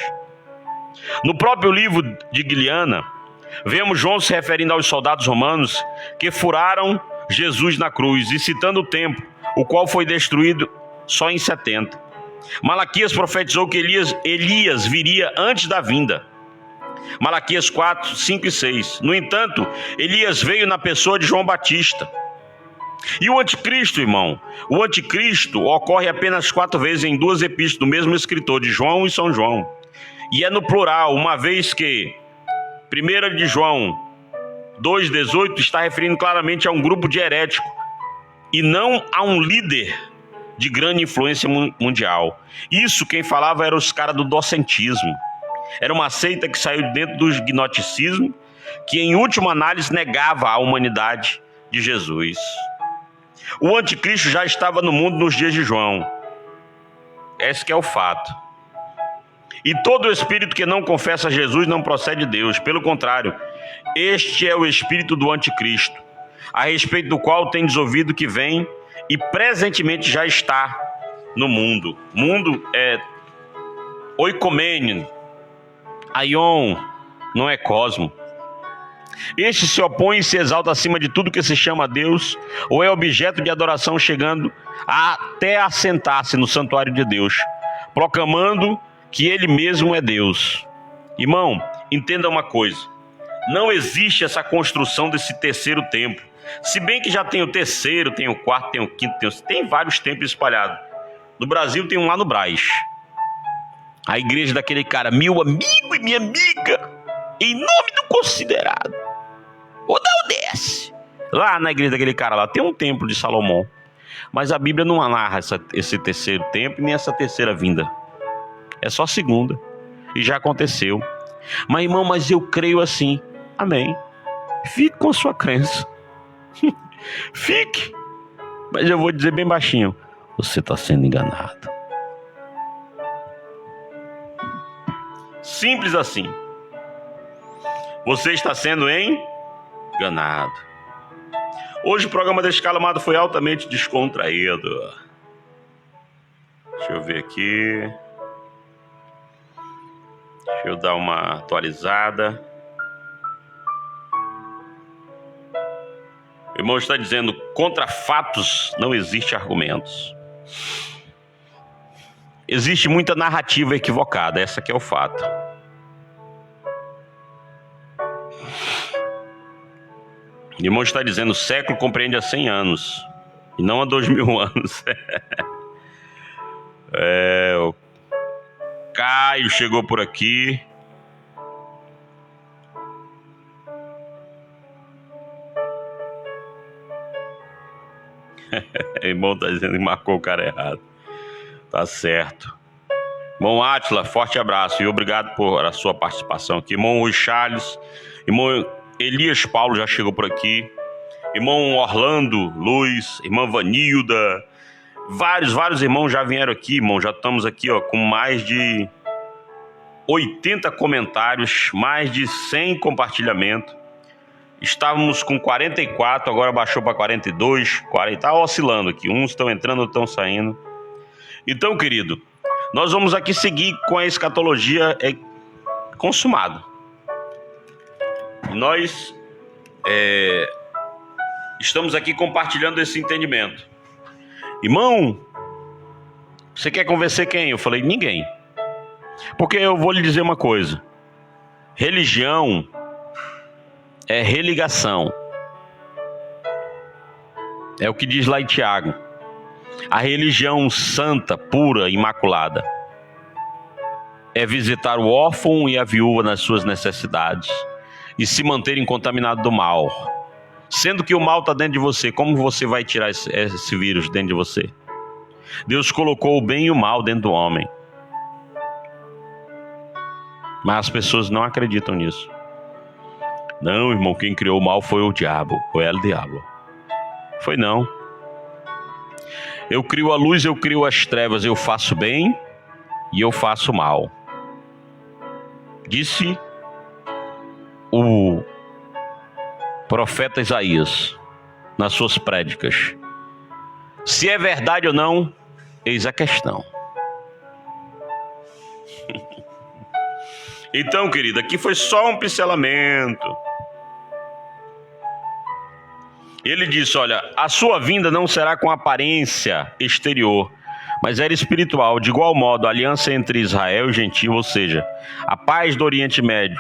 [SPEAKER 1] No próprio livro de Guiliana, vemos João se referindo aos soldados romanos que furaram Jesus na cruz e citando o templo, o qual foi destruído só em 70. Malaquias profetizou que Elias viria antes da vinda. Malaquias 4, 5 e 6. No entanto, Elias veio na pessoa de João Batista. E o anticristo, irmão? O anticristo ocorre apenas 4 vezes em 2 epístolas do mesmo escritor, de João e São João. E é no plural, uma vez que 1 de João 2,18 está referindo claramente a um grupo de heréticos e não a um líder de grande influência mundial. Isso quem falava eram os caras do docentismo. Era uma seita que saiu de dentro do gnosticismo, que em última análise negava a humanidade de Jesus. O anticristo já estava no mundo nos dias de João. Esse que é o fato. E todo espírito que não confessa Jesus não procede de Deus. Pelo contrário, este é o espírito do anticristo, a respeito do qual tendes ouvido que vem e presentemente já está no mundo. Mundo é oikomênio, aion, não é cosmo. Este se opõe e se exalta acima de tudo que se chama Deus, ou é objeto de adoração, chegando até a sentar-se no santuário de Deus, proclamando que ele mesmo é Deus. Irmão, entenda uma coisa: não existe essa construção desse terceiro templo. Se bem que já tem o terceiro, tem o quarto, tem o quinto, tem vários templos espalhados. No Brasil tem um lá no Brás. A igreja daquele cara, meu amigo e minha amiga, em nome do considerado. Ou não desce. Lá na igreja daquele cara lá tem um templo de Salomão. Mas a Bíblia não narra esse terceiro templo nem essa terceira vinda. É só a segunda. E já aconteceu. Mas irmão, mas eu creio assim. Amém. Fique com a sua crença. Fique. Mas eu vou dizer bem baixinho: você está sendo enganado. Simples assim. Você está sendo enganado. Hoje o programa Descalmado foi altamente descontraído. Deixa eu ver aqui. Deixa eu dar uma atualizada. O irmão está dizendo: contra fatos não existe argumentos. Existe muita narrativa equivocada, essa que é o fato. O irmão está dizendo: o século compreende a 100 anos e não a 2000 anos. O Caio chegou por aqui. O irmão está dizendo que marcou o cara errado. Tá certo. Irmão Átila, forte abraço e obrigado por a sua participação aqui. Irmão Rui Charles, irmão Elias Paulo já chegou por aqui. Irmão Orlando Luiz, irmã Vanilda. Vários irmãos já vieram aqui, irmão. Já estamos aqui, ó, com mais de 80 comentários, mais de 100 compartilhamentos. Estávamos com 44, agora baixou para 42, 40, tá oscilando aqui. Uns estão entrando, outros estão saindo. Então, querido, nós vamos aqui seguir com a escatologia consumada. Nós estamos aqui compartilhando esse entendimento. Irmão, você quer convencer quem? Eu falei: ninguém. Porque eu vou lhe dizer uma coisa. Religião é religação. É o que diz lá em Tiago. A religião santa, pura, imaculada é visitar o órfão e a viúva nas suas necessidades e se manter incontaminado do mal. Sendo que o mal está dentro de você, como você vai tirar esse vírus dentro de você? Deus colocou o bem e o mal dentro do homem. Mas as pessoas não acreditam nisso. Não, irmão, quem criou o mal foi o diabo, foi o diabo. Foi não. Eu crio a luz, eu crio as trevas, eu faço bem e eu faço mal. Disse o profeta Isaías nas suas prédicas. Se é verdade ou não, eis a questão. Então, querido, aqui foi só um pincelamento. Ele disse: olha, a sua vinda não será com aparência exterior, mas era espiritual. De igual modo, a aliança entre Israel e gentio, ou seja, a paz do Oriente Médio,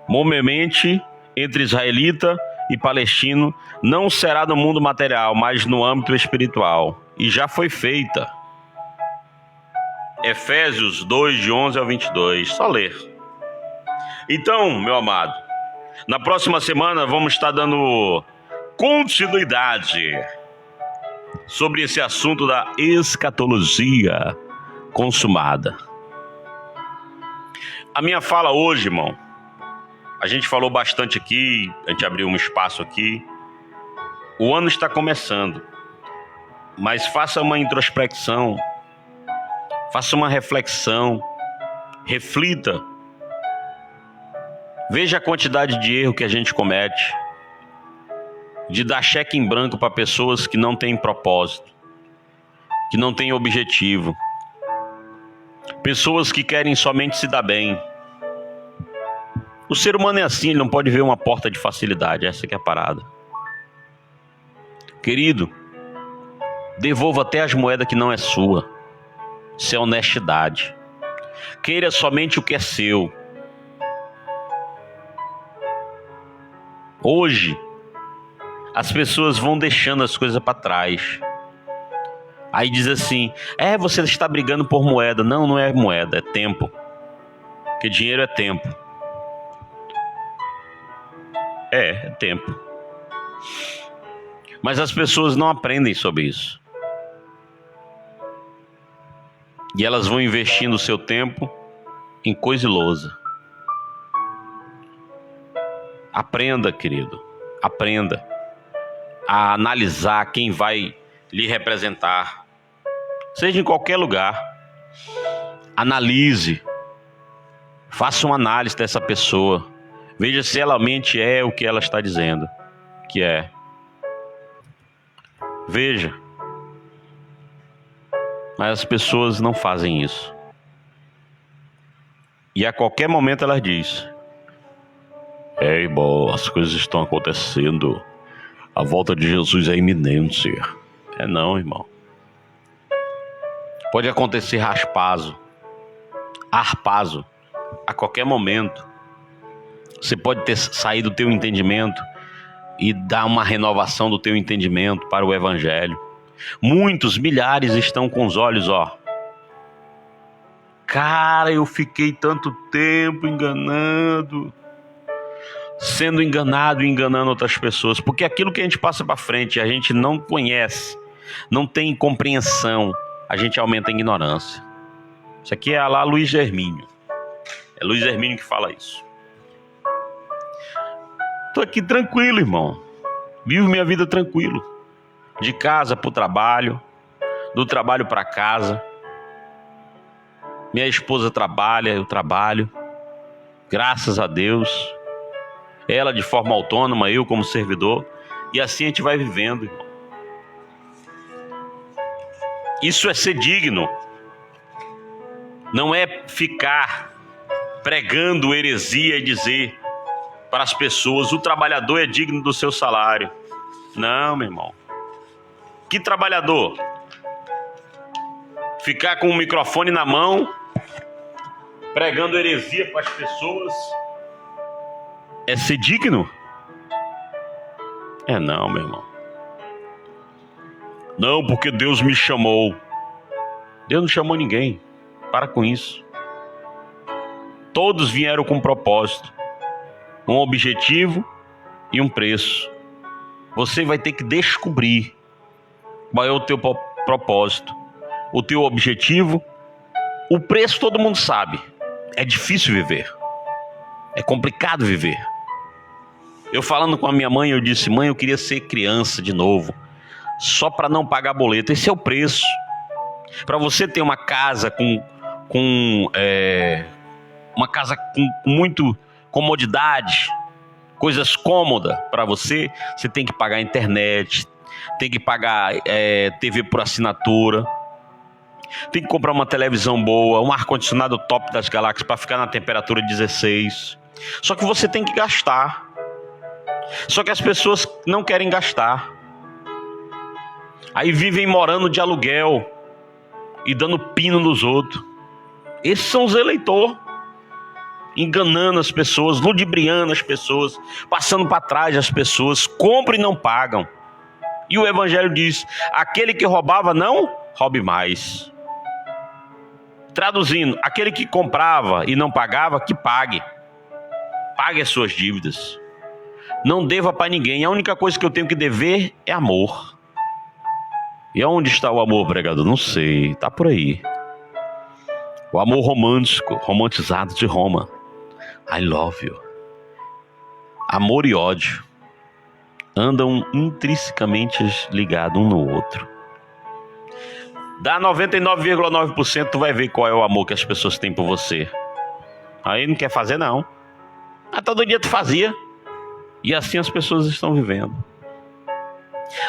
[SPEAKER 1] momentalmente entre israelita e palestino, não será no mundo material, mas no âmbito espiritual. E já foi feita. Efésios 2, de 11 ao 22. Só ler. Então, meu amado, na próxima semana vamos estar dando continuidade sobre esse assunto da escatologia consumada. A minha fala hoje, irmão, a gente falou bastante aqui, a gente abriu um espaço aqui. O ano está começando, mas faça uma introspecção, faça uma reflexão, reflita, veja a quantidade de erro que a gente comete, de dar cheque em branco para pessoas que não têm propósito, que não têm objetivo, pessoas que querem somente se dar bem. O ser humano é assim, ele não pode ver uma porta de facilidade, essa que é a parada. Querido, devolva até as moedas que não é sua. Isso é honestidade. Queira somente o que é seu. Hoje, as pessoas vão deixando as coisas para trás. Aí diz assim: você está brigando por moeda. Não, não é moeda, é tempo. Porque dinheiro é tempo. É tempo. Mas as pessoas não aprendem sobre isso. E elas vão investindo o seu tempo em coisa ilosa. Aprenda, querido, aprenda a analisar quem vai lhe representar, seja em qualquer lugar. Analise, faça uma análise dessa pessoa, veja se ela mente é o que ela está dizendo que é. Veja, mas as pessoas não fazem isso. E a qualquer momento elas dizem: ei, irmão, as coisas estão acontecendo, a volta de Jesus é iminente. É não, irmão. Pode acontecer arpazo a qualquer momento. Você pode ter saído do teu entendimento e dar uma renovação do teu entendimento para o Evangelho. Muitos, milhares estão com os olhos, cara, eu fiquei tanto tempo sendo enganado e enganando outras pessoas, porque aquilo que a gente passa para frente, a gente não conhece, não tem compreensão, a gente aumenta a ignorância. Isso aqui é lá Luiz Hermínio. É Luiz Hermínio que fala isso. Estou aqui tranquilo, irmão. Vivo minha vida tranquilo. De casa para o trabalho, do trabalho para casa. Minha esposa trabalha, eu trabalho. Graças a Deus. Ela de forma autônoma, eu como servidor. E assim a gente vai vivendo, irmão. Isso é ser digno. Não é ficar pregando heresia e dizer para as pessoas: o trabalhador é digno do seu salário. Não, meu irmão. Que trabalhador? Ficar com o microfone na mão, pregando heresia para as pessoas, é ser digno? É não, meu irmão. Não, porque Deus me chamou. Deus não chamou ninguém. Para com isso. Todos vieram com um propósito, um objetivo e um preço. Você vai ter que descobrir qual é o teu propósito, o teu objetivo. O preço todo mundo sabe. É difícil viver. É complicado viver. Eu falando com a minha mãe, eu disse: mãe, eu queria ser criança de novo, só para não pagar boleto. Esse é o preço. Para você ter uma casa com muito comodidade, coisas cômodas para você, você tem que pagar internet, tem que pagar TV por assinatura, tem que comprar uma televisão boa, um ar-condicionado top das galáxias para ficar na temperatura 16. Só que você tem que gastar. Só que as pessoas não querem gastar. Aí vivem morando de aluguel e dando pino nos outros. Esses são os eleitores, enganando as pessoas, ludibriando as pessoas, passando para trás as pessoas, compram e não pagam. E o Evangelho diz: aquele que roubava, não roube mais. Traduzindo, aquele que comprava e não pagava, que pague. Pague as suas dívidas. Não deva para ninguém. A única coisa que eu tenho que dever é amor. E onde está o amor, pregador? Não sei, está por aí. O amor romântico, romantizado de Roma. I love you. Amor e ódio andam intrinsecamente ligados um no outro. Dá 99,9%, tu vai ver qual é o amor que as pessoas têm por você. Aí não quer fazer, não. Mas todo dia tu fazia. E assim as pessoas estão vivendo,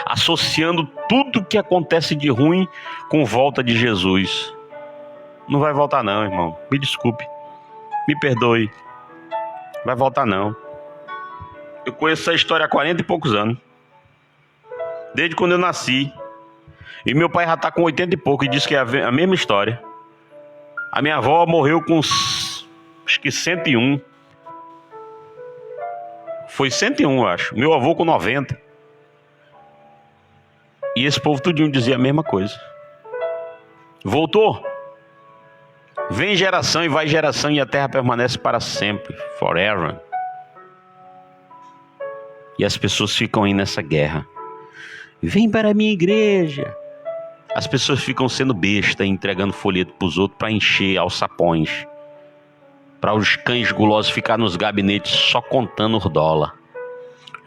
[SPEAKER 1] associando tudo que acontece de ruim com volta de Jesus. Não vai voltar não, irmão. Me desculpe, me perdoe. Vai voltar não. Eu conheço essa história há 40 e poucos anos, desde quando eu nasci. E meu pai já está com 80 e pouco e diz que é a mesma história. A minha avó morreu com acho que 101. Foi 101, eu acho. Meu avô com 90. E esse povo tudinho dizia a mesma coisa. Voltou. Vem geração e vai geração e a terra permanece para sempre. Forever. E as pessoas ficam aí nessa guerra. Vem para a minha igreja. As pessoas ficam sendo besta, entregando folheto para os outros para encher alçapões. para os cães gulosos ficar nos gabinetes só contando os dólar.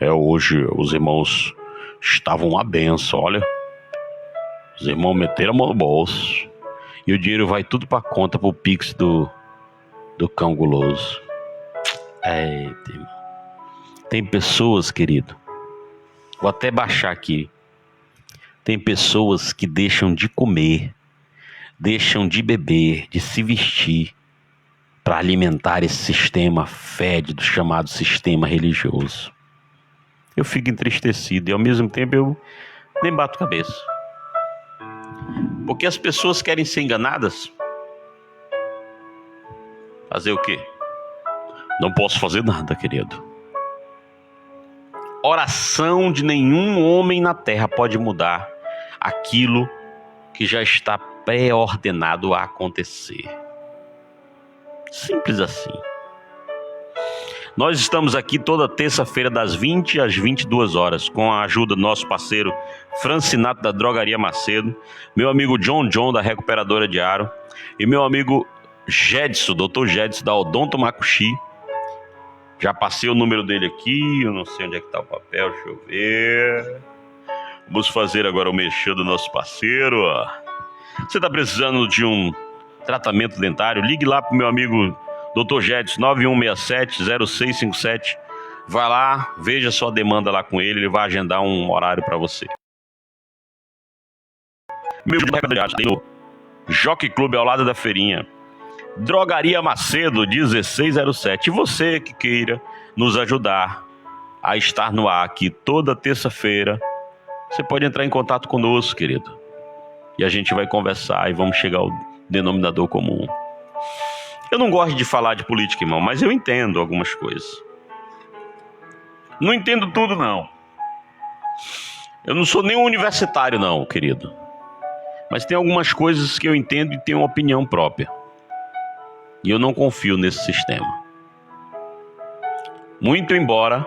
[SPEAKER 1] Hoje os irmãos estavam uma benção, olha. Os irmãos meteram a mão no bolso. E o dinheiro vai tudo para conta, pro Pix do cão guloso. Tem pessoas, querido, vou até baixar aqui. Tem pessoas que deixam de comer, deixam de beber, de se vestir para alimentar esse sistema fédido chamado sistema religioso. Eu fico entristecido e ao mesmo tempo eu nem bato cabeça. Porque as pessoas querem ser enganadas. Fazer o quê? Não posso fazer nada, querido. Oração de nenhum homem na terra pode mudar aquilo que já está pré-ordenado a acontecer. Simples assim. Nós estamos aqui toda terça-feira das 20 às 22 horas com a ajuda do nosso parceiro Francinato da Drogaria Macedo, meu amigo John da Recuperadora de Aro e meu amigo Gedson, Dr. Gedson da Odonto Macuxi. Já passei o número dele aqui, eu não sei onde é que está o papel, deixa eu ver. Vamos fazer agora o mexer do nosso parceiro. Você está precisando de um tratamento dentário? Ligue lá para o meu amigo Dr. Gedson, 9167-0657. Vai lá, veja sua demanda lá com ele, ele vai agendar um horário para você. Meu tem no Jockey Club ao lado da feirinha. Drogaria Macedo 1607. E você que queira nos ajudar a estar no ar aqui toda terça-feira, você pode entrar em contato conosco, querido. E a gente vai conversar e vamos chegar ao denominador comum. Eu não gosto de falar de política, irmão, mas eu entendo algumas coisas. Não entendo tudo, não. Eu não sou nem um universitário, não, querido. Mas tem algumas coisas que eu entendo e tenho uma opinião própria. E eu não confio nesse sistema. Muito embora,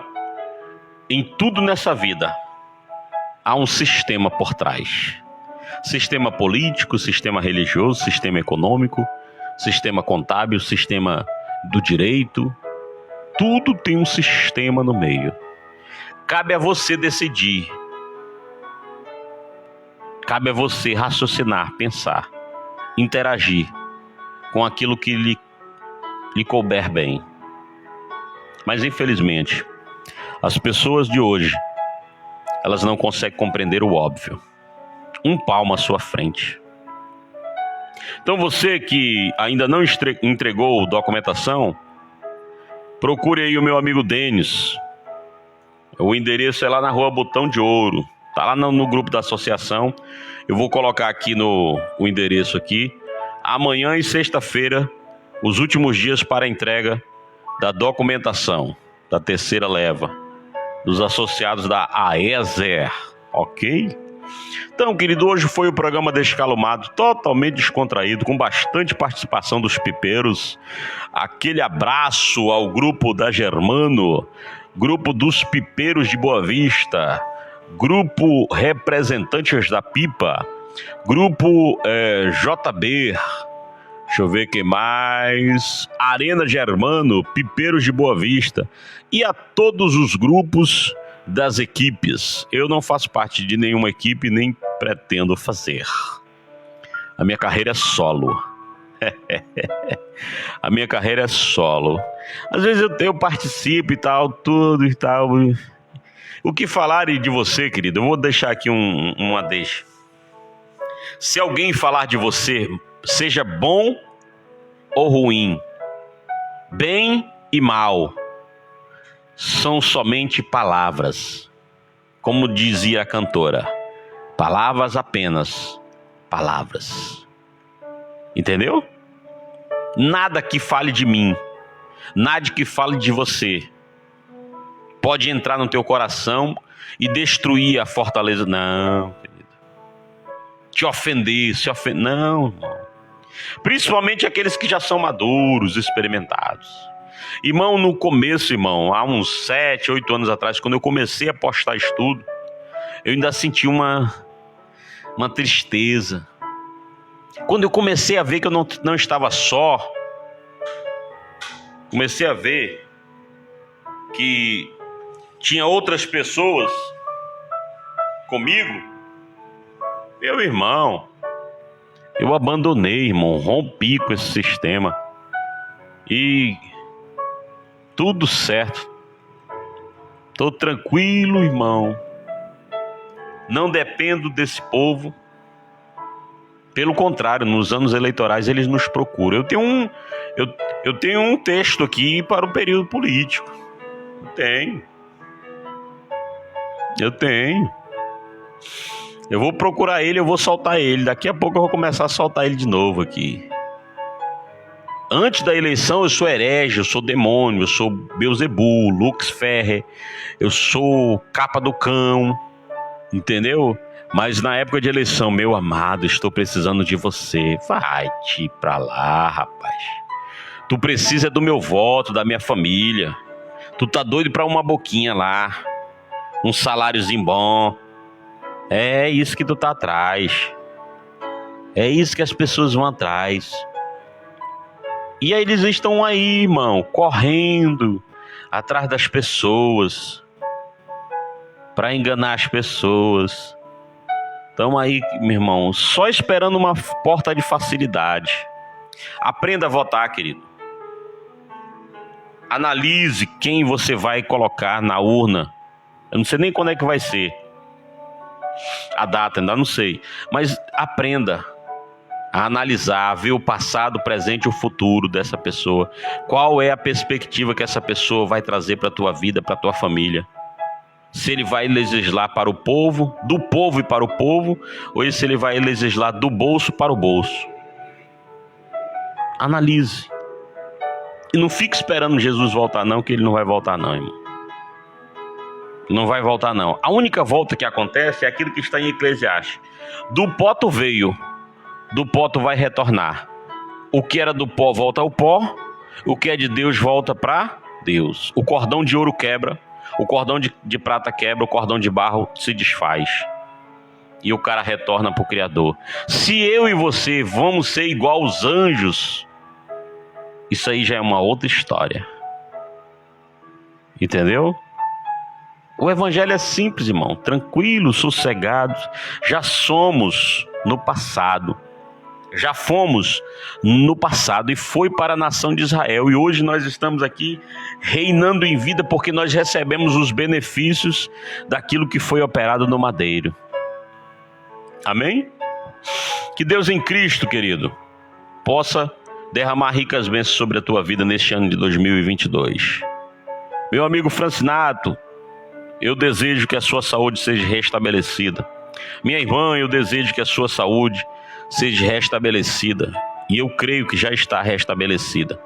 [SPEAKER 1] em tudo nessa vida, há um sistema por trás. Sistema político, sistema religioso, sistema econômico, sistema contábil, sistema do direito. Tudo tem um sistema no meio. Cabe a você decidir. Cabe a você raciocinar, pensar, interagir com aquilo que lhe couber bem. Mas infelizmente, as pessoas de hoje, elas não conseguem compreender o óbvio. Um palmo à sua frente. Então você que ainda não entregou documentação, procure aí o meu amigo Denis. O endereço é lá na Rua Botão de Ouro. Tá lá no grupo da associação. Eu vou colocar aqui o endereço aqui. Amanhã e sexta-feira, os últimos dias para a entrega da documentação da terceira leva dos associados da AESER, ok? Então, querido, hoje foi o programa Descalumado, totalmente descontraído, com bastante participação dos pipeiros. Aquele abraço ao grupo da Germano, grupo dos pipeiros de Boa Vista, grupo Representantes da Pipa, grupo JB, deixa eu ver quem mais, Arena Germano, Pipeiros de Boa Vista e a todos os grupos das equipes. Eu não faço parte de nenhuma equipe, nem pretendo fazer. A minha carreira é solo. A minha carreira é solo. Às vezes eu participo e tal, tudo e tal. O que falarem de você, querido? Eu vou deixar aqui uma deixa. Se alguém falar de você, seja bom ou ruim, bem e mal, são somente palavras. Como dizia a cantora, palavras apenas, palavras. Entendeu? Nada que fale de mim, nada que fale de você pode entrar no teu coração e destruir a fortaleza. Não, querido. Te ofender, não. Principalmente aqueles que já são maduros, experimentados. Irmão, no começo, irmão, há uns 7, 8 anos atrás, quando eu comecei a postar estudo, eu ainda senti uma tristeza. Quando eu comecei a ver que eu não estava só, comecei a ver que tinha outras pessoas comigo. Meu irmão, eu abandonei, irmão, rompi com esse sistema. E tudo certo. Tô tranquilo, irmão. Não dependo desse povo. Pelo contrário, nos anos eleitorais eles nos procuram. Eu tenho um texto aqui para o período político. Eu tenho. Eu vou procurar ele, eu vou soltar ele. Daqui a pouco eu vou começar a soltar ele de novo aqui. Antes da eleição eu sou herege, eu sou demônio, eu sou Beuzebu, Lux Ferrer, eu sou capa do cão, entendeu? Mas na época de eleição, meu amado, estou precisando de você. Vai-te pra lá, rapaz. Tu precisa do meu voto, da minha família. Tu tá doido pra uma boquinha lá, um saláriozinho bom. É isso que tu tá atrás. É isso que as pessoas vão atrás. E aí eles estão aí, irmão, correndo atrás das pessoas, para enganar as pessoas. Estão aí, meu irmão, só esperando uma porta de facilidade. Aprenda a votar, querido. Analise quem você vai colocar na urna. Eu não sei nem quando é que vai ser a data, ainda não sei. Mas aprenda a analisar, a ver o passado, o presente e o futuro dessa pessoa. Qual é a perspectiva que essa pessoa vai trazer para a tua vida, para a tua família? Se ele vai legislar para o povo, do povo e para o povo, ou se ele vai legislar do bolso para o bolso. Analise. E não fique esperando Jesus voltar não, que ele não vai voltar não, irmão. Não vai voltar não. A única volta que acontece é aquilo que está em Eclesiastes. Do pó tu veio, do pó tu vai retornar. O que era do pó volta ao pó, o que é de Deus volta para Deus. O cordão de ouro quebra, o cordão de prata quebra, o cordão de barro se desfaz. E o cara retorna para o Criador. Se eu e você vamos ser igual aos anjos, isso aí já é uma outra história. Entendeu? O evangelho é simples, irmão. Tranquilos, sossegados. Já somos no passado. Já fomos no passado e foi para a nação de Israel. E hoje nós estamos aqui reinando em vida porque nós recebemos os benefícios daquilo que foi operado no madeiro. Amém? Que Deus em Cristo, querido, possa derramar ricas bênçãos sobre a tua vida neste ano de 2022. Meu amigo Francinato, eu desejo que a sua saúde seja restabelecida. Minha irmã, eu desejo que a sua saúde seja restabelecida. E eu creio que já está restabelecida.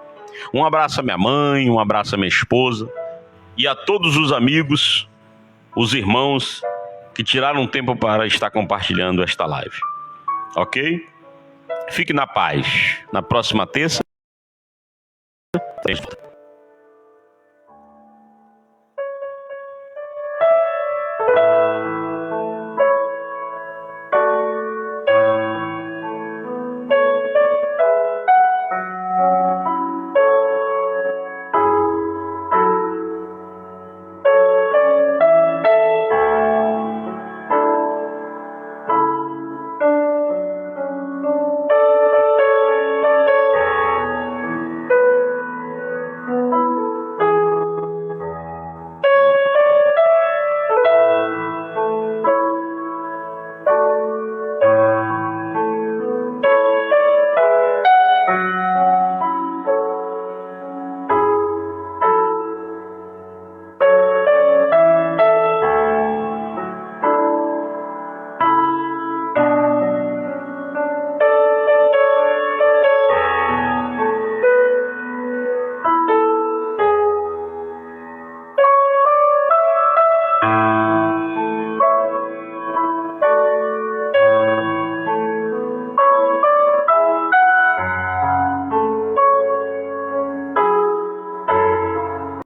[SPEAKER 1] Um abraço à minha mãe, um abraço à minha esposa e a todos os amigos, os irmãos que tiraram tempo para estar compartilhando esta live. Ok? Fique na paz. Na próxima terça.